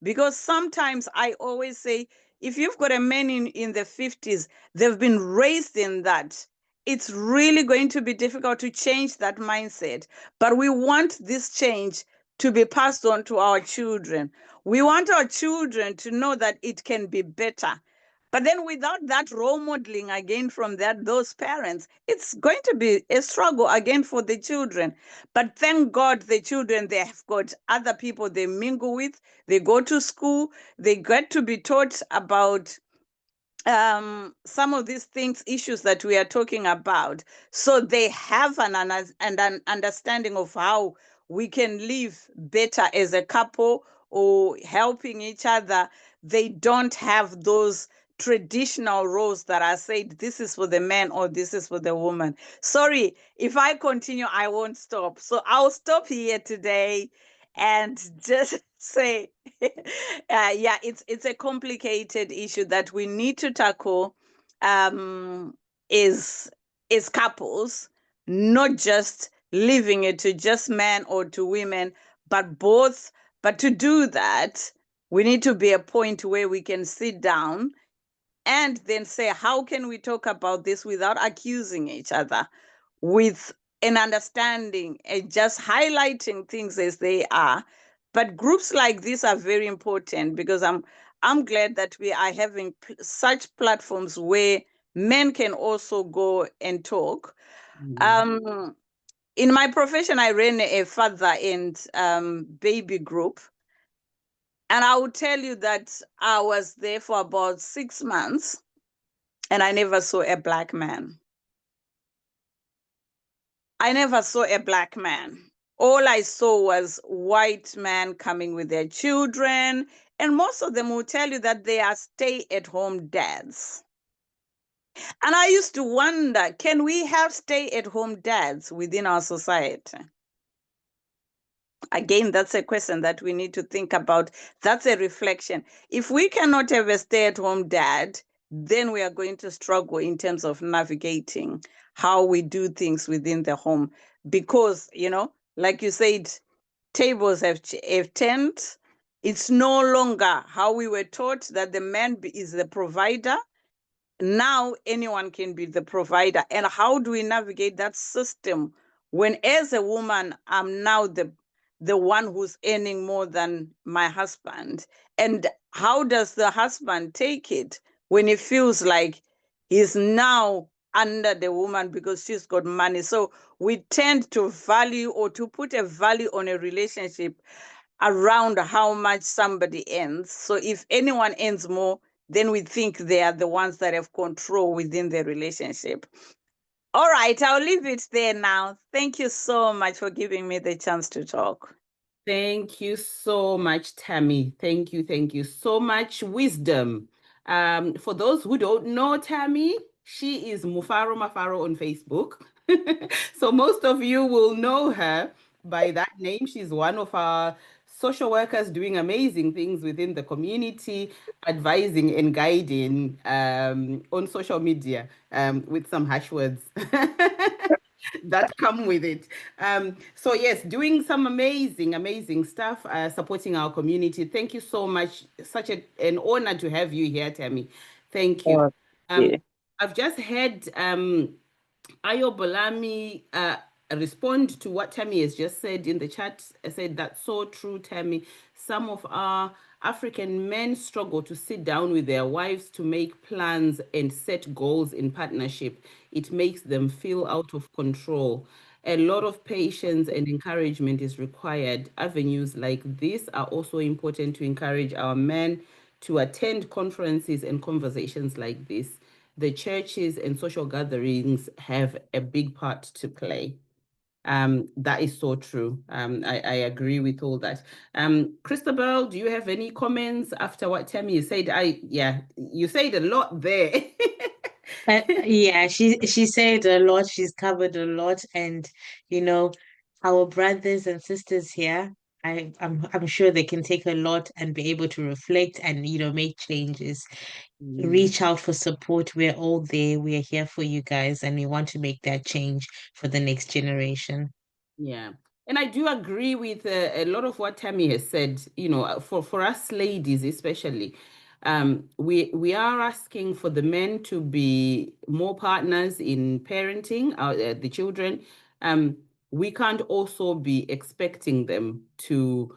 because sometimes I always say, if you've got a man in the 50s, they've been raised in that, it's really going to be difficult to change that mindset. But we want this change to be passed on to our children. We want our children to know that it can be better. But then without that role modeling again from those parents, it's going to be a struggle again for the children. But thank God the children, they have got other people they mingle with, they go to school, they get to be taught about some of these things, issues that we are talking about. So they have an understanding of how we can live better as a couple, or helping each other. They don't have those traditional roles that are said, this is for the man or this is for the woman. Sorry, if I continue, I won't stop. So I'll stop here today. and just say, yeah, it's a complicated issue that we need to tackle is couples, not just leaving it to just men or to women, but both. But to do that, we need to be a point where we can sit down and then say, how can we talk about this without accusing each other, with an understanding and just highlighting things as they are. But groups like this are very important, because I'm glad that we are having such platforms where men can also go and talk. In my profession, I ran a father and baby group. And I will tell you that I was there for about 6 months and I never saw a black man. I never saw a black man. All I saw was white men coming with their children. And most of them will tell you that they are stay-at-home dads. And I used to wonder, can we have stay-at-home dads within our society? Again, that's a question that we need to think about. That's a reflection. If we cannot have a stay-at-home dad, then we are going to struggle in terms of navigating how we do things within the home. Because, like you said, tables have turned. It's no longer how we were taught that the man is the provider. Now anyone can be the provider. And how do we navigate that system when, as a woman, I'm now the one who's earning more than my husband? And how does the husband take it when he feels like he's now under the woman because she's got money? So we tend to value, or to put a value on a relationship around how much somebody earns. So if anyone earns more, then we think they are the ones that have control within the relationship. All right, I'll leave it there now. Thank you so much for giving me the chance to talk. Thank you so much, Tammy. Thank you so much. Wisdom. For those who don't know Tammy, she is Mufaro Mafaro on Facebook. So most of you will know her by that name. She's one of our social workers doing amazing things within the community, advising and guiding on social media with some hash words that come with it. So yes, doing some amazing stuff, supporting our community. Thank you so much. Such an honor to have you here, Tammy. Thank you. Yeah. I've just had Ayo Bolami respond to what Tammy has just said in the chat. I said, that's so true, Tammy. Some of our African men struggle to sit down with their wives to make plans and set goals in partnership. It makes them feel out of control. A lot of patience and encouragement is required. Avenues like this are also important to encourage our men to attend conferences and conversations like this. The churches and social gatherings have a big part to play. That is so true. I agree with all that. Christabel, do you have any comments after what Tammy said? You said a lot there. Yeah, she said a lot. She's covered a lot, and our brothers and sisters here, I'm sure they can take a lot and be able to reflect and make changes. Reach out for support. We're all there. We're here for you guys, and we want to make that change for the next generation. Yeah. And I do agree with a lot of what Tammy has said, for us ladies especially. We are asking for the men to be more partners in parenting the children. We can't also be expecting them to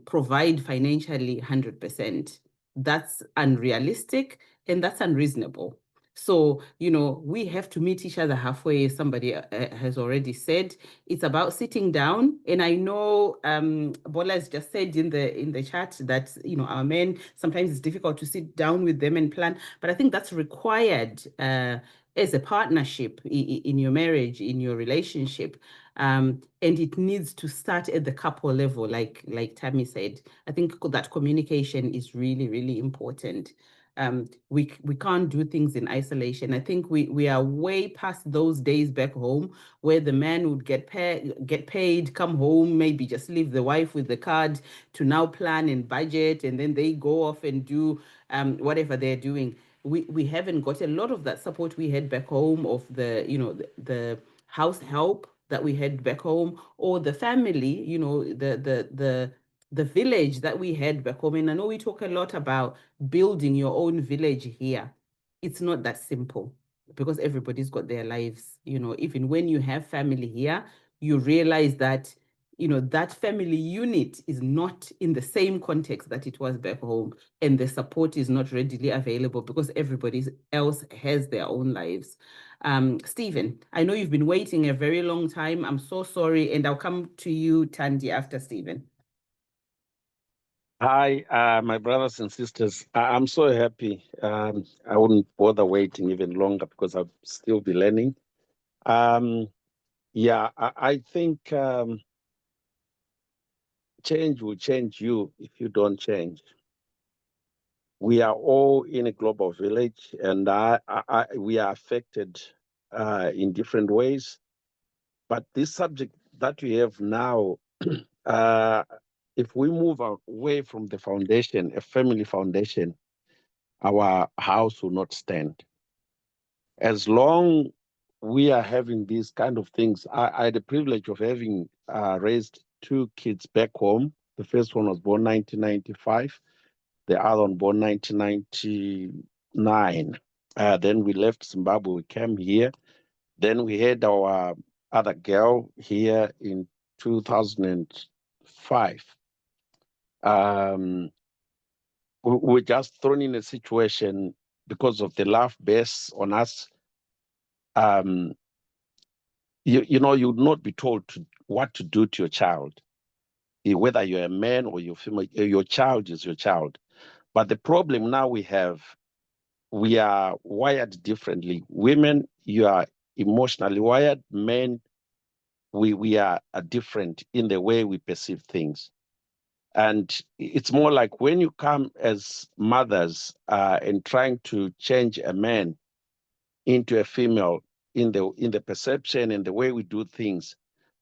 provide financially 100%. That's unrealistic and that's unreasonable. So, we have to meet each other halfway. Somebody has already said it's about sitting down. And I know Bola has just said in the chat that, our men, sometimes it's difficult to sit down with them and plan. But I think that's required as a partnership in your marriage, in your relationship. And it needs to start at the couple level, like Tammy said. I think that communication is really, really important. we can't do things in isolation. I think we are way past those days back home where the man would get paid, come home, maybe just leave the wife with the card to now plan and budget, and then they go off and do whatever they're doing. We haven't got a lot of that support we had back home, of the, you know, the house help that we had back home, or the family, you know, the village that we had back home. And I know we talk a lot about building your own village here. It's not that simple, because everybody's got their lives. You know, even when you have family here, you realize that, you know, that family unit is not in the same context that it was back home, and the support is not readily available because everybody else has their own lives. Stephen, I know you've been waiting a very long time. I'm so sorry, and I'll come to you, Tandy, after Stephen. Hi, my brothers and sisters. I'm so happy. I wouldn't bother waiting even longer because I'll still be learning. Yeah, I think change will change you if you don't change. We are all in a global village, and we are affected in different ways. But this subject that we have now, if we move away from the foundation, a family foundation, our house will not stand. As long we are having these kind of things, I had the privilege of having raised 2 kids back home. The first one was born 1995, the other one born 1999. Then we left Zimbabwe, we came here. Then we had our other girl here in 2005. We were just thrown in a situation because of the love based on us. You know, you would not be told what to do to your child, whether you're a man or you're female. Your child is your child. But the problem now we are wired differently. Women, you are emotionally wired. Men, we are different in the way we perceive things. And it's more like when you come as mothers and trying to change a man into a female in the perception and the way we do things,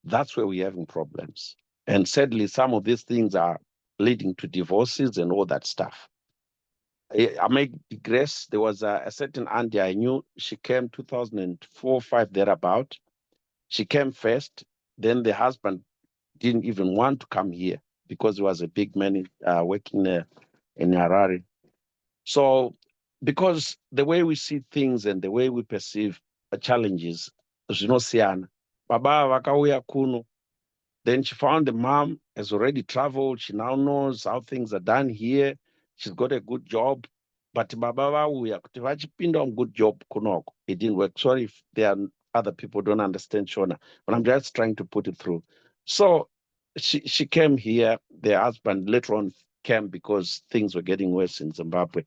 that's where we're having problems. And sadly, some of these things are leading to divorces and all that stuff. I may digress. There was a certain auntie I knew. She came 2004, 5, thereabout. She came first. Then the husband didn't even want to come here because he was a big man working in Harare. So, because the way we see things and the way we perceive challenges, zvinosiana. Baba vakauya kuno. Then she found the mom has already traveled. She now knows how things are done here. She's got a good job. But baba vauya kuti vachipinda good job kunoko, it didn't work. Sorry if there are other people don't understand Shona, but I'm just trying to put it through. So she came here. The husband later on came because things were getting worse in Zimbabwe.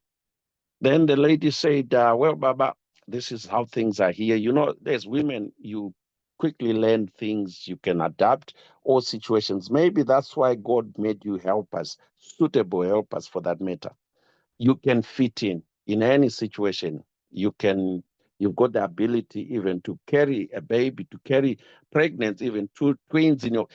Then the lady said, well, Baba, this is how things are here. You know, there's women, you quickly learn things, you can adapt all situations. Maybe that's why God made you helpers, suitable helpers for that matter. You can fit in any situation. You've got the ability even to carry a baby, to carry pregnancy, even 2 twins in your,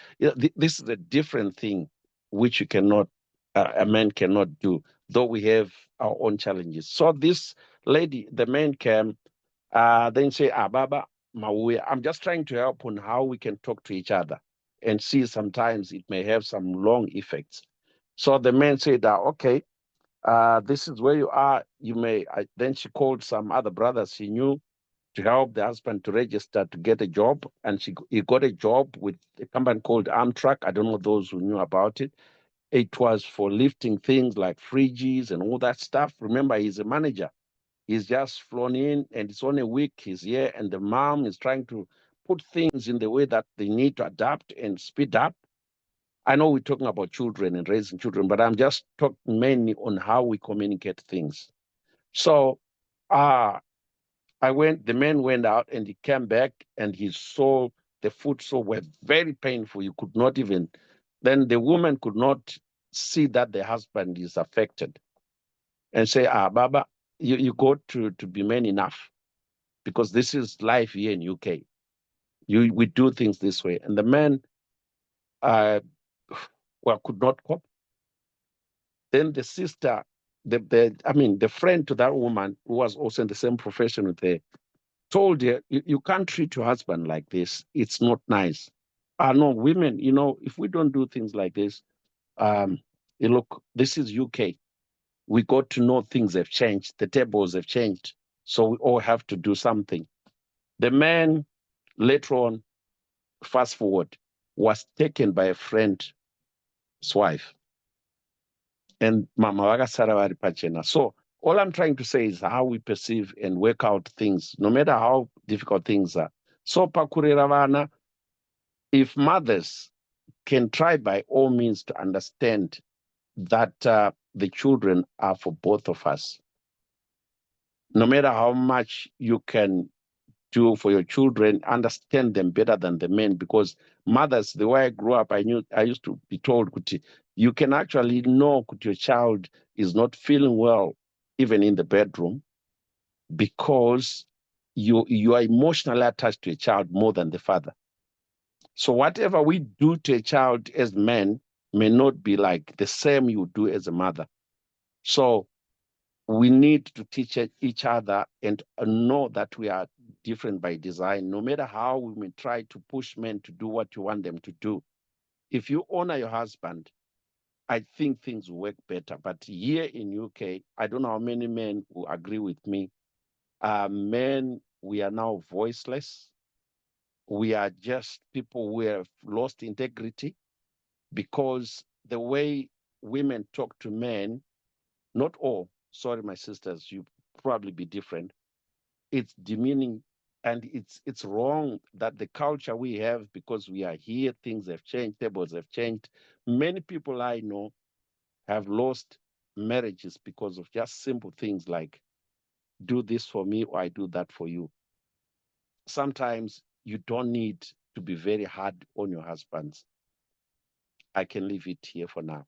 this is a different thing which you cannot, a man cannot do, though we have our own challenges. So this lady, the man came, then say, Baba, Mauya, I'm just trying to help on how we can talk to each other and see sometimes it may have some long effects. So the man said, okay, this is where you are. You may, then she called some other brothers she knew to help the husband to register to get a job. And he got a job with a company called Amtrak. I don't know those who knew about it. It was for lifting things like fridges and all that stuff. Remember, he's a manager. He's just flown in and it's only a week he's here. And the mom is trying to put things in the way that they need to adapt and speed up. I know we're talking about children and raising children, but I'm just talking mainly on how we communicate things. So the man went out and he came back and he saw the foot sore were very painful. You could not even, then the woman could not see that the husband is affected and say, Baba, you got to be man enough, because this is life here in UK. We do things this way, and the man, well, could not cope. Then the sister, the friend to that woman who was also in the same profession with her, told her, you can't treat your husband like this. It's not nice. No, women, if we don't do things like this, look, this is UK. We got to know things have changed. The tables have changed. So we all have to do something. The man, later on, fast forward, was taken by a friend's wife. And Mama vakasara vari pachena. So all I'm trying to say is how we perceive and work out things, no matter how difficult things are. So pakurera vana, if mothers can try by all means to understand that the children are for both of us, no matter how much you can do for your children, understand them better than the men, because mothers, the way I grew up, I used to be told, you can actually know your child is not feeling well, even in the bedroom, because you are emotionally attached to a child more than the father. So whatever we do to a child as men may not be like the same you do as a mother. So we need to teach each other and know that we are different by design, no matter how we may try to push men to do what you want them to do. If you honor your husband, I think things will work better. But here in UK, I don't know how many men will agree with me. Men, we are now voiceless. We are just people who have lost integrity, because the way women talk to men, not all, sorry, my sisters, you probably be different. It's demeaning, and it's wrong that the culture we have, because we are here, things have changed, tables have changed. Many people I know have lost marriages because of just simple things like, do this for me or I do that for you. Sometimes you don't need to be very hard on your husbands. I can leave it here for now.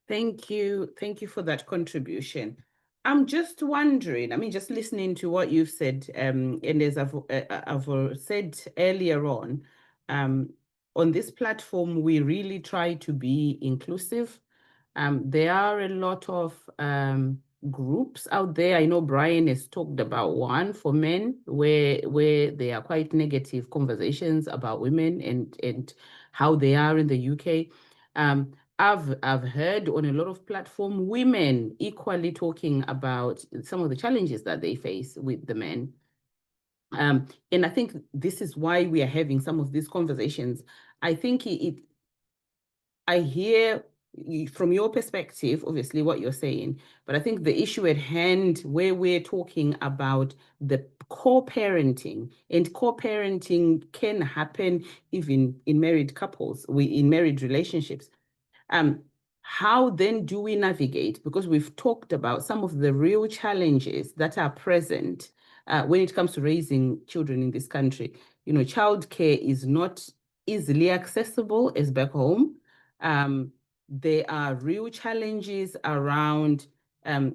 Thank you. Thank you for that contribution. I'm just wondering, I mean, just listening to what you've said, and as I've said earlier on this platform, we really try to be inclusive. There are a lot of groups out there. I know Brian has talked about one for men where there are quite negative conversations about women and how they are in the UK. I've heard on a lot of platforms women equally talking about some of the challenges that they face with the men. And I think this is why we are having some of these conversations. I think I hear from your perspective, obviously, what you're saying, but I think the issue at hand where we're talking about the co-parenting, and co-parenting can happen even in married couples, in married relationships. How then do we navigate? Because we've talked about some of the real challenges that are present when it comes to raising children in this country. Childcare is not easily accessible as back home. There are real challenges around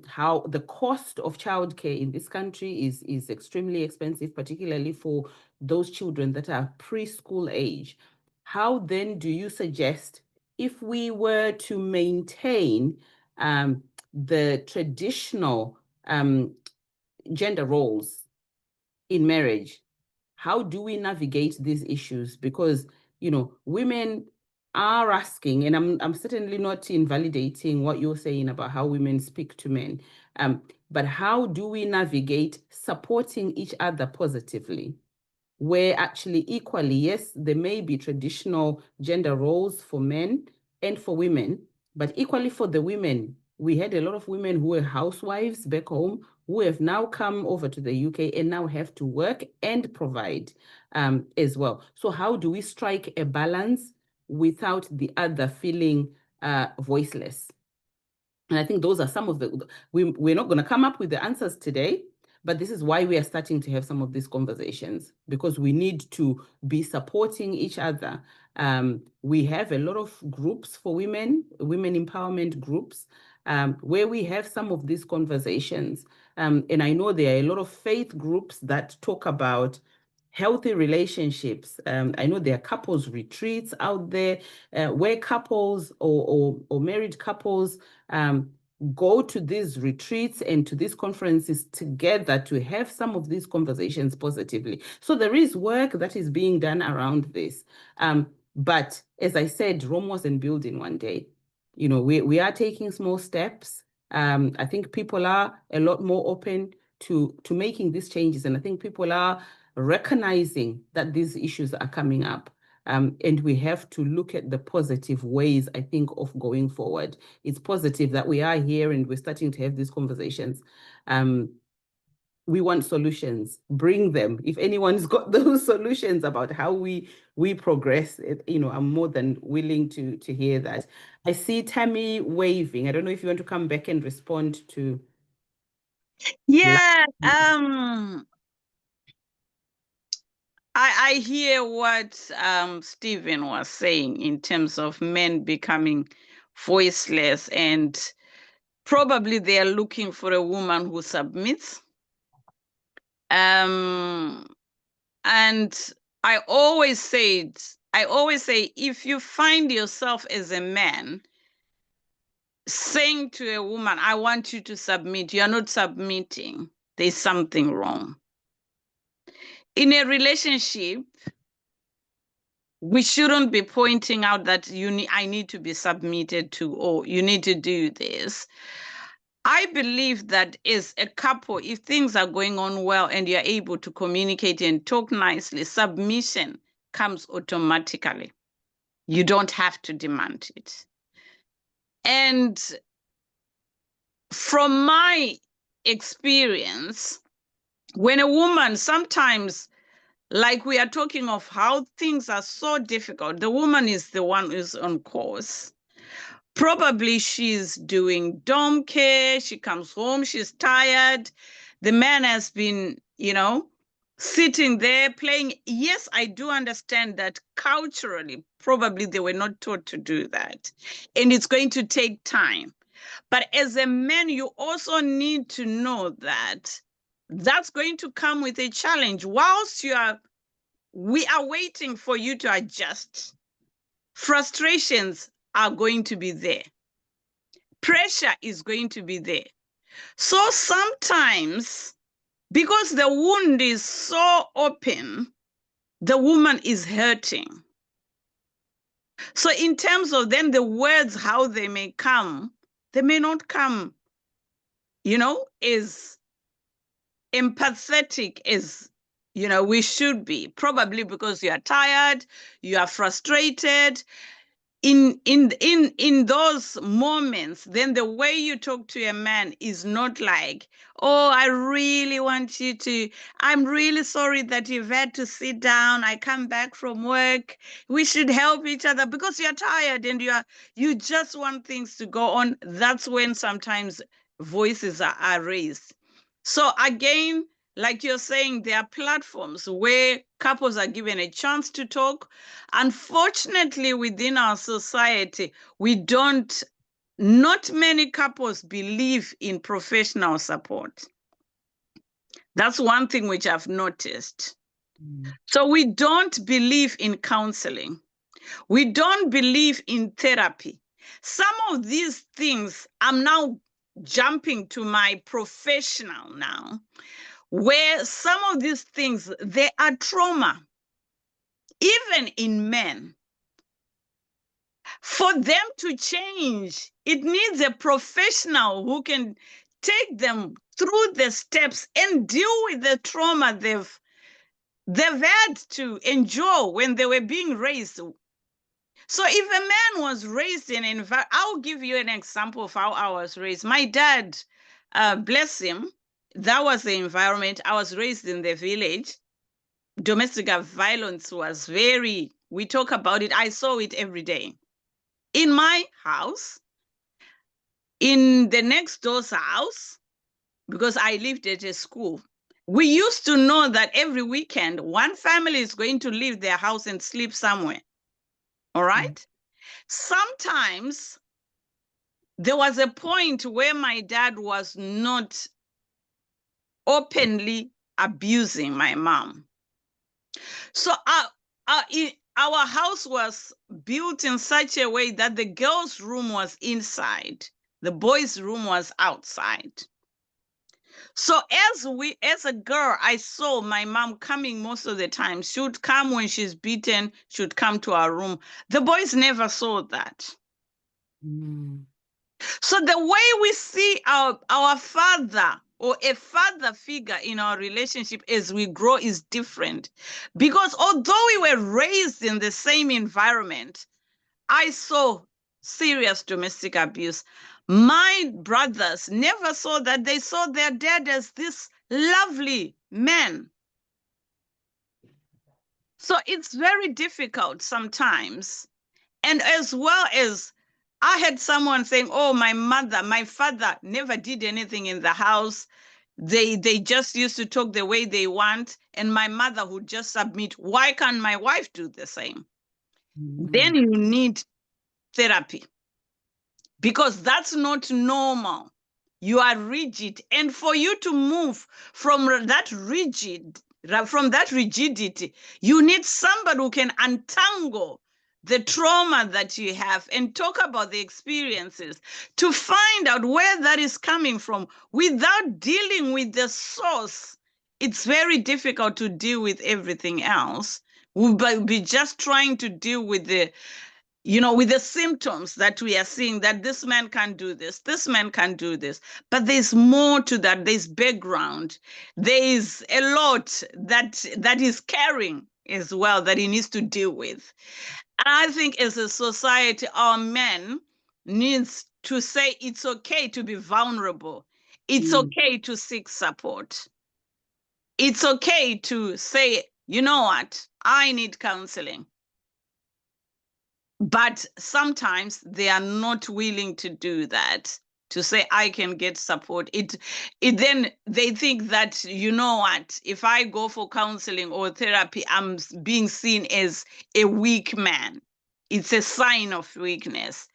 how the cost of childcare in this country is extremely expensive, particularly for those children that are preschool age. How then do you suggest, if we were to maintain the traditional gender roles in marriage, how do we navigate these issues? Because, women are asking, and I'm certainly not invalidating what you're saying about how women speak to men, but how do we navigate supporting each other positively? Where actually equally, yes, there may be traditional gender roles for men and for women, but equally for the women, we had a lot of women who were housewives back home who have now come over to the UK and now have to work and provide as well. So how do we strike a balance without the other feeling voiceless? And I think those are some of we're not going to come up with the answers today, but this is why we are starting to have some of these conversations, because we need to be supporting each other. We have a lot of groups for women empowerment groups. where we have some of these conversations. And I know there are a lot of faith groups that talk about healthy relationships. I know there are couples retreats out there where couples or married couples go to these retreats and to these conferences together to have some of these conversations positively. So there is work that is being done around this. But as I said, Rome wasn't built in one day. You know, we are taking small steps. I think people are a lot more open to making these changes. And I think people are recognizing that these issues are coming up. And we have to look at the positive ways, I think, of going forward. It's positive that we are here and we're starting to have these conversations. We want solutions. Bring them. If anyone's got those solutions about how we progress, you know, I'm more than willing to hear that. I see Tammy waving. I don't know if you want to come back and respond to. Yeah, I hear what Stephen was saying in terms of men becoming voiceless, and probably they are looking for a woman who submits. And I always say, if you find yourself as a man saying to a woman, I want you to submit, you're not submitting, there's something wrong. In a relationship, we shouldn't be pointing out that I need to be submitted to, or you need to do this. I believe that as a couple, if things are going on well and you're able to communicate and talk nicely, submission comes automatically. You don't have to demand it. And from my experience, when a woman sometimes, like we are talking of how things are so difficult, the woman is the one who's on course. Probably she's doing dom care, she comes home, she's tired. The man has been, you know, sitting there playing. Yes, I do understand that culturally, probably they were not taught to do that. And it's going to take time. But as a man, you also need to know that that's going to come with a challenge. Whilst we are waiting for you to adjust, frustrations are going to be there. Pressure is going to be there. So sometimes, because the wound is so open, the woman is hurting. So in terms of then the words, how they may come, they may not come, you know, as empathetic as, you know, we should be. Probably because you are tired, you are frustrated. In those moments, then the way you talk to a man is not like, oh, I really want you to, I'm really sorry that you've had to sit down. I come back from work. We should help each other, because you're tired and you just want things to go on. That's when sometimes voices are raised. So again, like you're saying, there are platforms where couples are given a chance to talk. Unfortunately, within our society, not many couples believe in professional support. That's one thing which I've noticed. So we don't believe in counseling. We don't believe in therapy. Some of these things, I'm now jumping to my professional now, where some of these things, they are trauma, even in men. For them to change, it needs a professional who can take them through the steps and deal with the trauma they've had to endure when they were being raised. So if a man was raised in an environment, I'll give you an example of how I was raised. My dad, bless him, that was the environment. I was raised in the village. Domestic violence was we talk about it. I saw it every day. In my house, in the next door's house, because I lived at a school, we used to know that every weekend, one family is going to leave their house and sleep somewhere. All right? Sometimes there was a point where my dad was not openly abusing my mom. So our house was built in such a way that the girls' room was inside, the boys' room was outside. So as a girl, I saw my mom coming most of the time. She would come when she's beaten, she would come to our room. The boys never saw that. Mm. So the way we see our father or a father figure in our relationship as we grow is different. Because although we were raised in the same environment, I saw serious domestic abuse. My brothers never saw that. They saw their dad as this lovely man. So it's very difficult sometimes. And as well as I had someone saying, oh, my father never did anything in the house. They just used to talk the way they want. And my mother would just submit. Why can't my wife do the same? Then you need therapy, because that's not normal. You are rigid. And for you to move from that rigidity, you need somebody who can untangle the trauma that you have and talk about the experiences to find out where that is coming from without dealing with the source. It's very difficult to deal with everything else. We'll be just trying to deal with the symptoms that we are seeing, that this man can do this man can do this. But there's more to that. There's background. There is a lot that is carrying as well that he needs to deal with. And I think as a society, our men needs to say it's okay to be vulnerable. It's okay to seek support. It's okay to say, you know what, I need counseling. But sometimes they are not willing to do that, to say I can get support. It then they think that, you know what, if I go for counseling or therapy, I'm being seen as a weak man. It's a sign of weakness.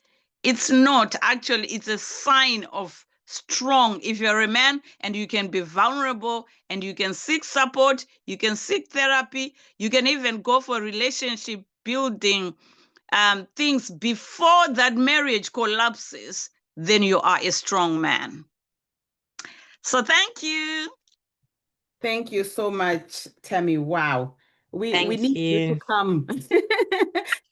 It's not. Actually, it's a sign of strong. If you're a man and you can be vulnerable and you can seek support, you can seek therapy, you can even go for relationship building things before that marriage collapses, then you are a strong man. So thank you. Thank you so much, Tammy. Wow. We Thank need you to you. come.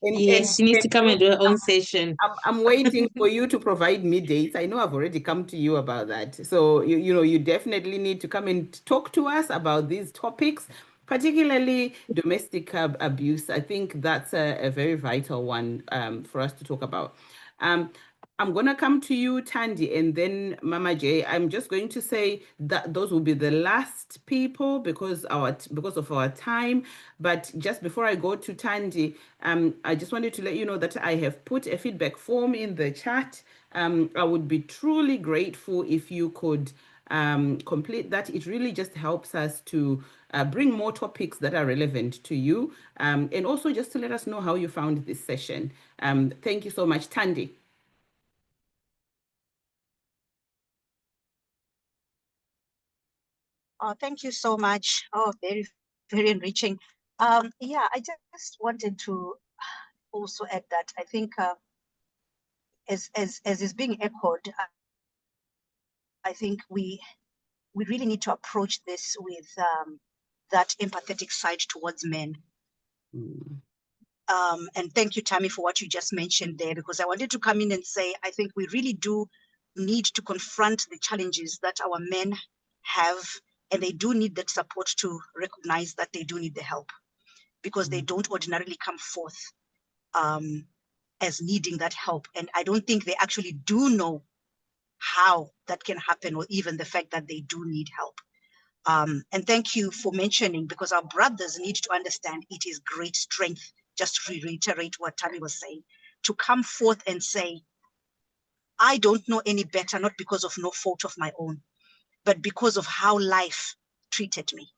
Yes, she needs to come and do her own session. I'm waiting for you to provide me dates. I know I've already come to you about that. So you definitely need to come and talk to us about these topics, particularly domestic abuse. I think that's a very vital one for us to talk about. I'm going to come to you, Tandy, and then Mama J. I'm just going to say that those will be the last people because of our time. But just before I go to Tandy, I just wanted to let you know that I have put a feedback form in the chat. I would be truly grateful if you could complete that. It really just helps us to bring more topics that are relevant to you, and also just to let us know how you found this session. Thank you so much, Tandy. Oh, thank you so much. Oh, very, very enriching. Yeah, I just wanted to also add that I think as is being echoed, I think we really need to approach this with that empathetic side towards men. And thank you, Tammy, for what you just mentioned there, because I wanted to come in and say, I think we really do need to confront the challenges that our men have, and they do need that support to recognize that they do need the help, because they don't ordinarily come forth as needing that help. And I don't think they actually do know how that can happen, or even the fact that they do need help. And thank you for mentioning, because our brothers need to understand it is great strength, just to reiterate what Tammy was saying, to come forth and say, I don't know any better, not because of no fault of my own, but because of how life treated me.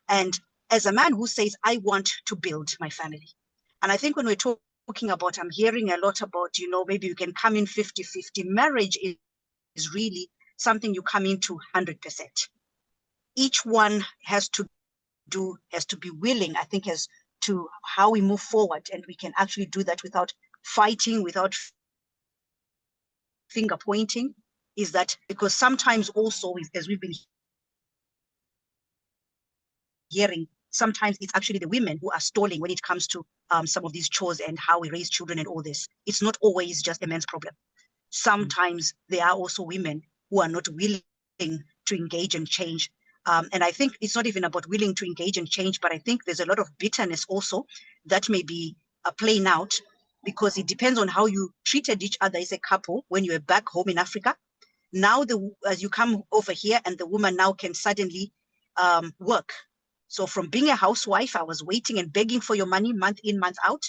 And as a man who says, I want to build my family. And I think when we're talking talking about, I'm hearing a lot about, you know, maybe you can come in 50-50. Marriage is really something you come into 100%. Each one has to be willing, I think, as to how we move forward. And we can actually do that without fighting, without finger pointing, is that because sometimes also, as we've been hearing, sometimes it's actually the women who are stalling when it comes to some of these chores and how we raise children and all this. It's not always just a man's problem. Sometimes there are also women who are not willing to engage and change. And I think it's not even about willing to engage and change, but I think there's a lot of bitterness also that may be playing out, because it depends on how you treated each other as a couple when you were back home in Africa. Now, as you come over here, and the woman now can suddenly work. So from being a housewife, I was waiting and begging for your money month in, month out.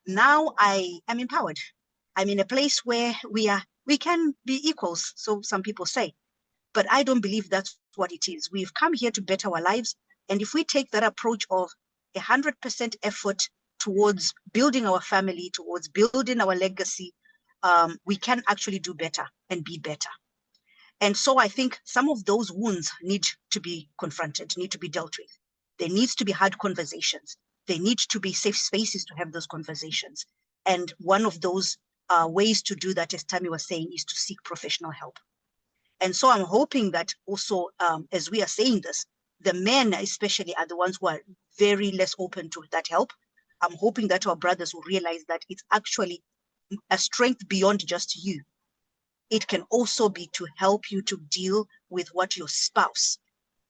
Now I am empowered. I'm in a place where we can be equals, so some people say. But I don't believe that's what it is. We've come here to better our lives. And if we take that approach of 100% effort towards building our family, towards building our legacy, we can actually do better and be better. And so I think some of those wounds need to be confronted, need to be dealt with. There needs to be hard conversations. There need to be safe spaces to have those conversations. And one of those ways to do that, as Tammy was saying, is to seek professional help. And so I'm hoping that also, as we are saying this, the men especially are the ones who are very less open to that help. I'm hoping that our brothers will realize that it's actually a strength beyond just you. It can also be to help you to deal with what your spouse,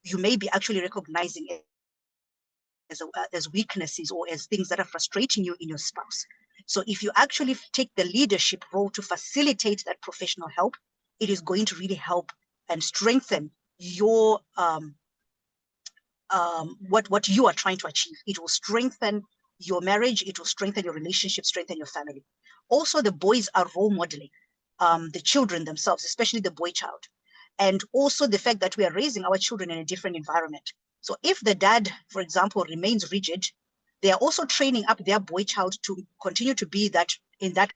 you may be actually recognizing as weaknesses or as things that are frustrating you in your spouse. So if you actually take the leadership role to facilitate that professional help, it is going to really help and strengthen your what you are trying to achieve. It will strengthen your marriage, it will strengthen your relationship, strengthen your family. Also, the boys are role modeling the children themselves, especially the boy child. And also the fact that we are raising our children in a different environment. So if the dad, for example, remains rigid, they are also training up their boy child to continue to be that in that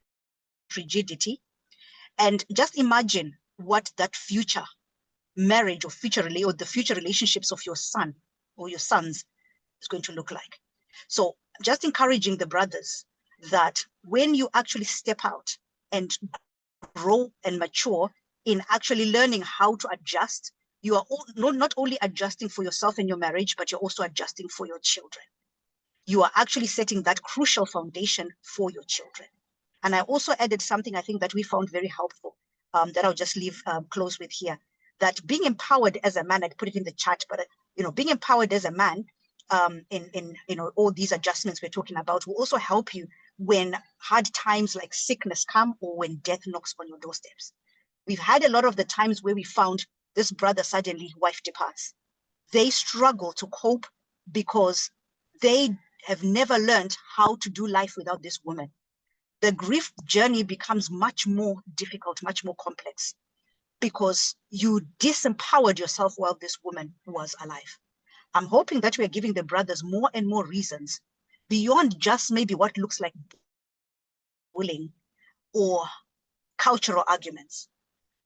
rigidity. And just imagine what that future marriage or the future relationships of your son or your sons is going to look like. So just encouraging the brothers that when you actually step out and grow and mature in actually learning how to adjust, you are not only adjusting for yourself and your marriage, but you're also adjusting for your children. You are actually setting that crucial foundation for your children. And I also added something I think that we found very helpful, that I'll just leave close with here, that being empowered as a man, I'd put it in the chat, but being empowered as a man in all these adjustments we're talking about will also help you when hard times like sickness come or when death knocks on your doorsteps. We've had a lot of the times where we found this brother suddenly wife departs. They struggle to cope because they have never learned how to do life without this woman. The grief journey becomes much more difficult, much more complex, because you disempowered yourself while this woman was alive. I'm hoping that we're giving the brothers more and more reasons beyond just maybe what looks like bullying or cultural arguments.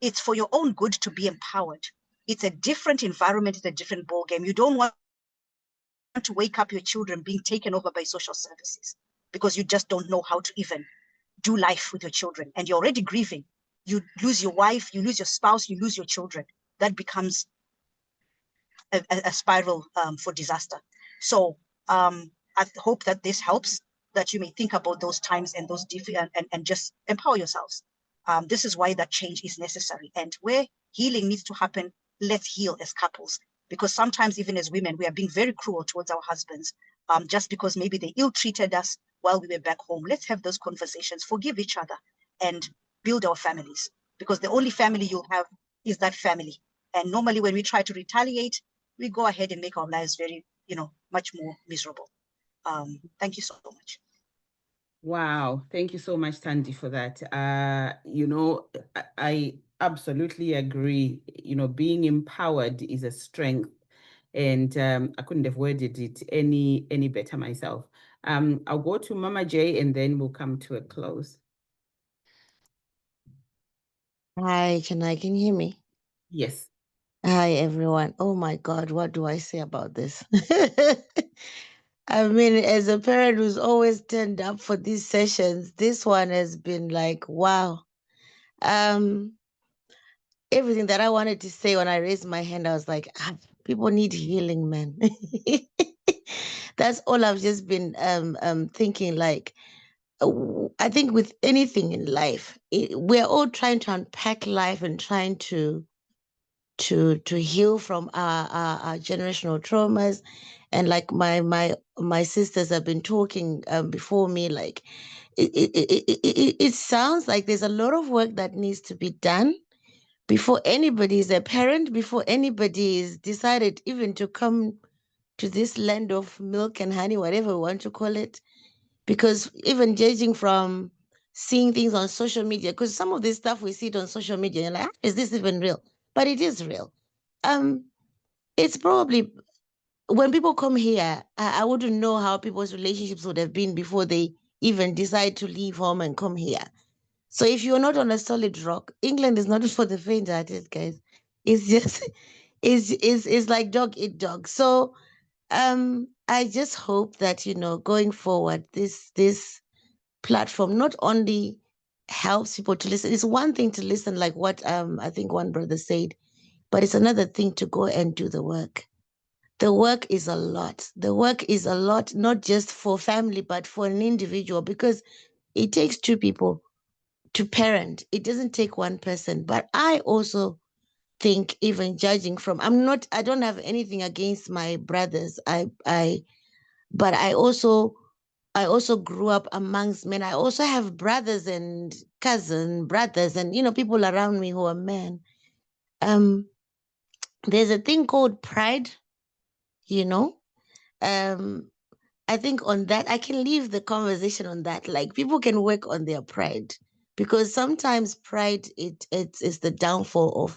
It's for your own good to be empowered. It's a different environment, it's a different ballgame. You don't want to wake up your children being taken over by social services because you just don't know how to even do life with your children, and you're already grieving. You lose your wife, you lose your spouse, you lose your children. That becomes a spiral for disaster. So I hope that this helps, that you may think about those times and those and just empower yourselves. This is why that change is necessary. And where healing needs to happen, let's heal as couples. Because sometimes even as women, we are being very cruel towards our husbands just because maybe they ill-treated us while we were back home. Let's have those conversations, forgive each other, and build our families. Because the only family you'll have is that family. And normally when we try to retaliate, we go ahead and make our lives very, much more miserable. Thank you so much. Wow, thank you so much, Tandy, for that. I absolutely agree. Being empowered is a strength, and I couldn't have worded it any better myself. I'll go to Mama J and then we'll come to a close. Hi, can you hear me? Yes. Hi, everyone. Oh my God, what do I say about this? I mean, as a parent who's always turned up for these sessions, this one has been like, wow. Everything that I wanted to say when I raised my hand, I was like, people need healing, man. That's all I've just been thinking. Like, I think with anything in life, we're all trying to unpack life and trying to heal from our generational traumas. And like my sisters have been talking before me, like it sounds like there's a lot of work that needs to be done before anybody is a parent, before anybody is decided even to come to this land of milk and honey, whatever we want to call it. Because even judging from seeing things on social media, because some of this stuff we see it on social media, you're like, is this even real? But it is real. It's probably when people come here, I wouldn't know how people's relationships would have been before they even decide to leave home and come here. So if you're not on a solid rock, England is not for the faint-hearted, guys. It's just it's like dog eat dog. So I just hope that, you know, going forward, this platform not only helps people to listen. It's one thing to listen, like what I think one brother said, but it's another thing to go and do the work. The work is a lot. The work is a lot, not just for family, but for an individual, because it takes two people to parent. It doesn't take one person. But I also think, even judging from, I don't have anything against my brothers. But I also grew up amongst men. I also have brothers and cousin brothers and, you know, people around me who are men. There's a thing called pride, you know. I think on that, I can leave the conversation on that. Like, people can work on their pride, because sometimes pride it's the downfall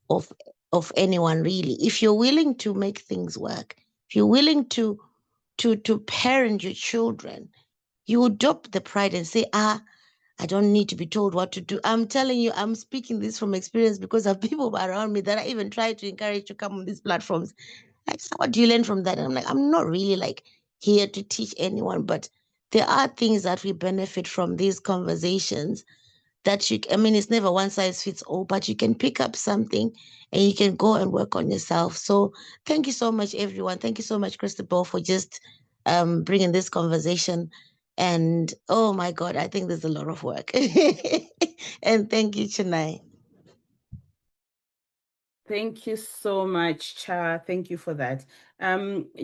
of anyone, really. If you're willing to make things work, if you're willing to parent your children, you adopt the pride and say, I don't need to be told what to do. I'm telling you, I'm speaking this from experience, because of people around me that I even try to encourage to come on these platforms. Like, so what do you learn from that? And I'm like, I'm not really like here to teach anyone, but there are things that we benefit from these conversations that I mean, it's never one size fits all, but you can pick up something and you can go and work on yourself. So thank you so much, everyone. Thank you so much, Christabel, for just bringing this conversation. And oh my God, I think there's a lot of work. And thank you, Chennai. Thank you so much, Cha. Thank you for that.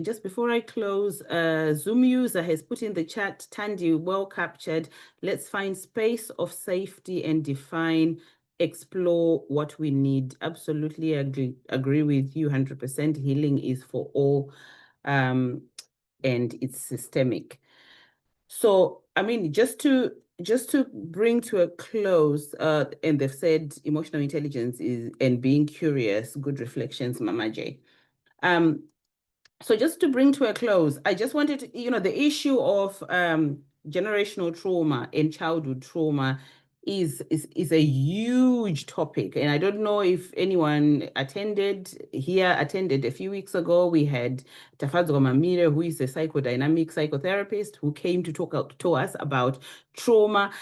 Just before I close, Zoom user has put in the chat, Tandy, well captured. Let's find space of safety and define, explore what we need. Absolutely agree with you 100%. Healing is for all, and it's systemic. So, I mean, just to bring to a close, and they've said emotional intelligence is and being curious, good reflections, Mama J. So just to bring to a close, I just wanted to, you know, the issue of generational trauma and childhood trauma is a huge topic. And I don't know if anyone attended a few weeks ago. We had Tafadzwa Mamire, who is a psychodynamic psychotherapist, who came to talk to us about trauma,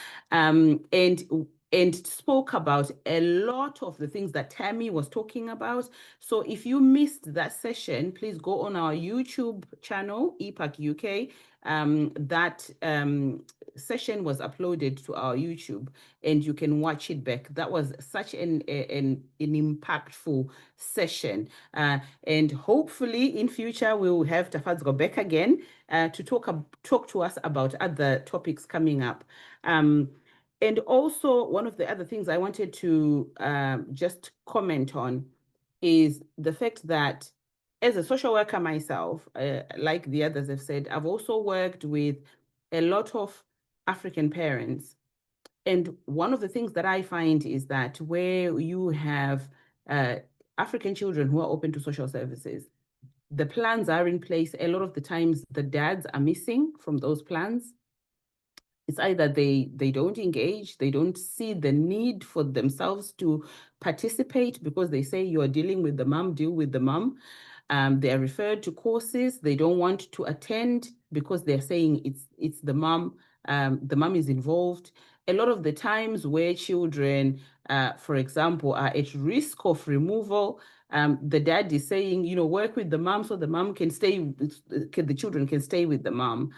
and spoke about a lot of the things that Tammy was talking about. So if you missed that session, please go on our YouTube channel, EPACUK. That session was uploaded to our YouTube, and you can watch it back. That was such an impactful session. And hopefully in future, we'll have Tafadzwa back again to talk to us about other topics coming up. And also, one of the other things I wanted to just comment on is the fact that as a social worker myself, like the others have said, I've also worked with a lot of African parents. And one of the things that I find is that where you have African children who are open to social services, The plans are in place. A lot of the times the dads are missing from those plans. It's either they don't engage, they don't see the need for themselves to participate because they say you are dealing with the mom, deal with the mom. They are referred to courses they don't want to attend because they're saying it's the mom. The mom is involved. A lot of the times where children, for example, are at risk of removal, the dad is saying, you know, work with the mom so the mom can stay, the children can stay with the mom.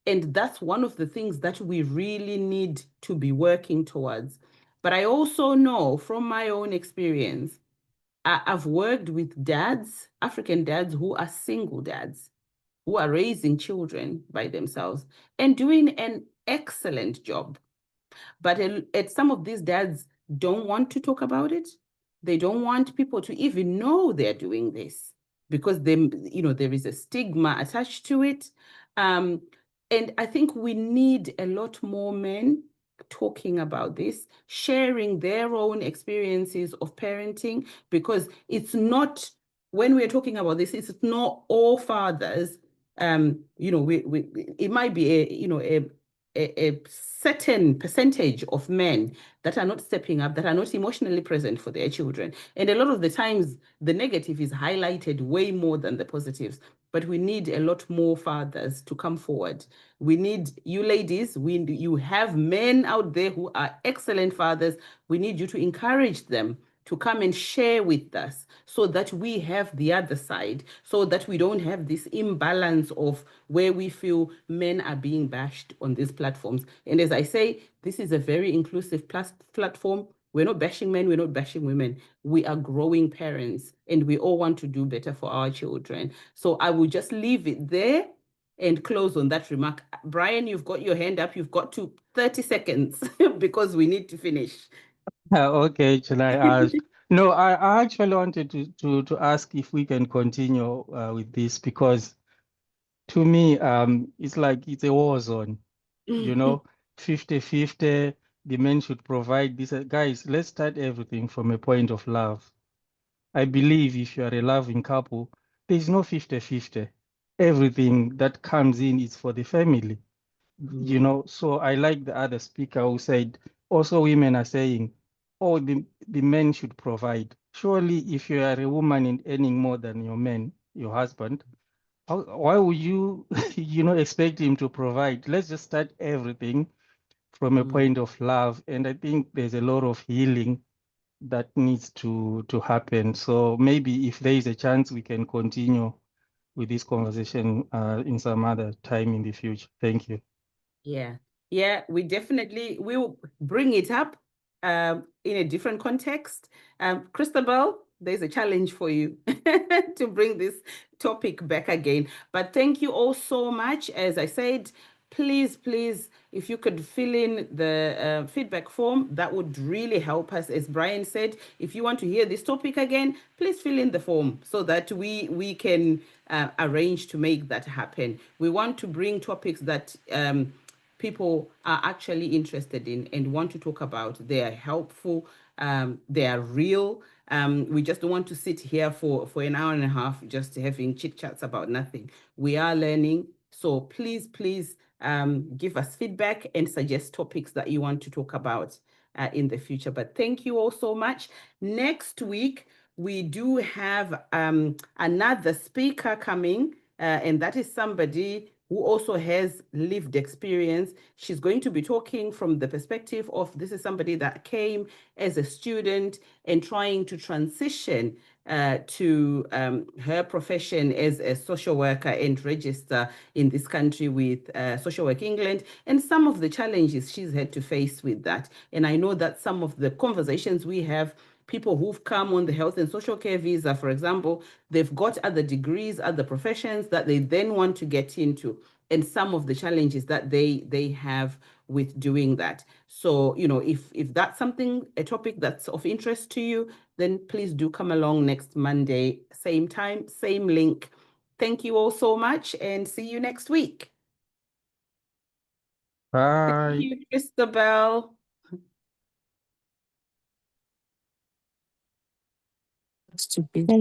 And that's one of the things that we really need to be working towards. But I also know from my own experience, I've worked with dads, African dads who are single dads, who are raising children by themselves and doing an excellent job. But some of these dads don't want to talk about it. They don't want people to even know they're doing this because there is a stigma attached to it. And I think we need a lot more men talking about this, sharing their own experiences of parenting, because it's not, when we're talking about this, it's not all fathers. It might be a certain percentage of men that are not stepping up, that are not emotionally present for their children. And a lot of the times, the negative is highlighted way more than the positives. But we need a lot more fathers to come forward. We need you ladies, you have men out there who are excellent fathers. We need you to encourage them to come and share with us so that we have the other side, so that we don't have this imbalance of where we feel men are being bashed on these platforms. And as I say, this is a very inclusive platform. We're not bashing men, we're not bashing women. We are growing parents and we all want to do better for our children. So I will just leave it there and close on that remark. Brian, you've got your hand up. You've got 30 seconds because we need to finish. Okay, shall I ask? No, I actually wanted to ask if we can continue with this, because to me, it's like it's a war zone, you know, 50-50, the men should provide this. Guys, let's start everything from a point of love. I believe if you are a loving couple, there's no 50-50. Everything that comes in is for the family, you know. So I like the other speaker who said also women are saying, oh, the men should provide. Surely if you are a woman and earning more than your husband, why would you expect him to provide? Let's just start everything from a point of love. And I think there's a lot of healing that needs to happen. So maybe if there is a chance, we can continue with this conversation in some other time in the future. Thank you. Yeah, we definitely will bring it up in a different context. Christabel, there's a challenge for you to bring this topic back again. But thank you all so much. As I said, please, if you could fill in the feedback form, that would really help us. As Brian said, if you want to hear this topic again, please fill in the form so that we can arrange to make that happen. We want to bring topics that people are actually interested in and want to talk about. They are helpful, they are real. We just don't want to sit here for an hour and a half just having chit chats about nothing. We are learning. So please, give us feedback and suggest topics that you want to talk about in the future. But thank you all so much. Next week, we do have another speaker coming, and that is somebody who also has lived experience. She's going to be talking from the perspective of, this is somebody that came as a student and trying to transition to her profession as a social worker and register in this country with Social Work England, and some of the challenges she's had to face with that. And I know that some of the conversations we have, people who've come on the health and social care visa, for example, they've got other degrees, other professions that they then want to get into, and some of the challenges that they have with doing that. So, if that's something, a topic that's of interest to you, then please do come along next Monday, same time, same link. Thank you all so much and see you next week. Bye. Thank you, Christabel. Thank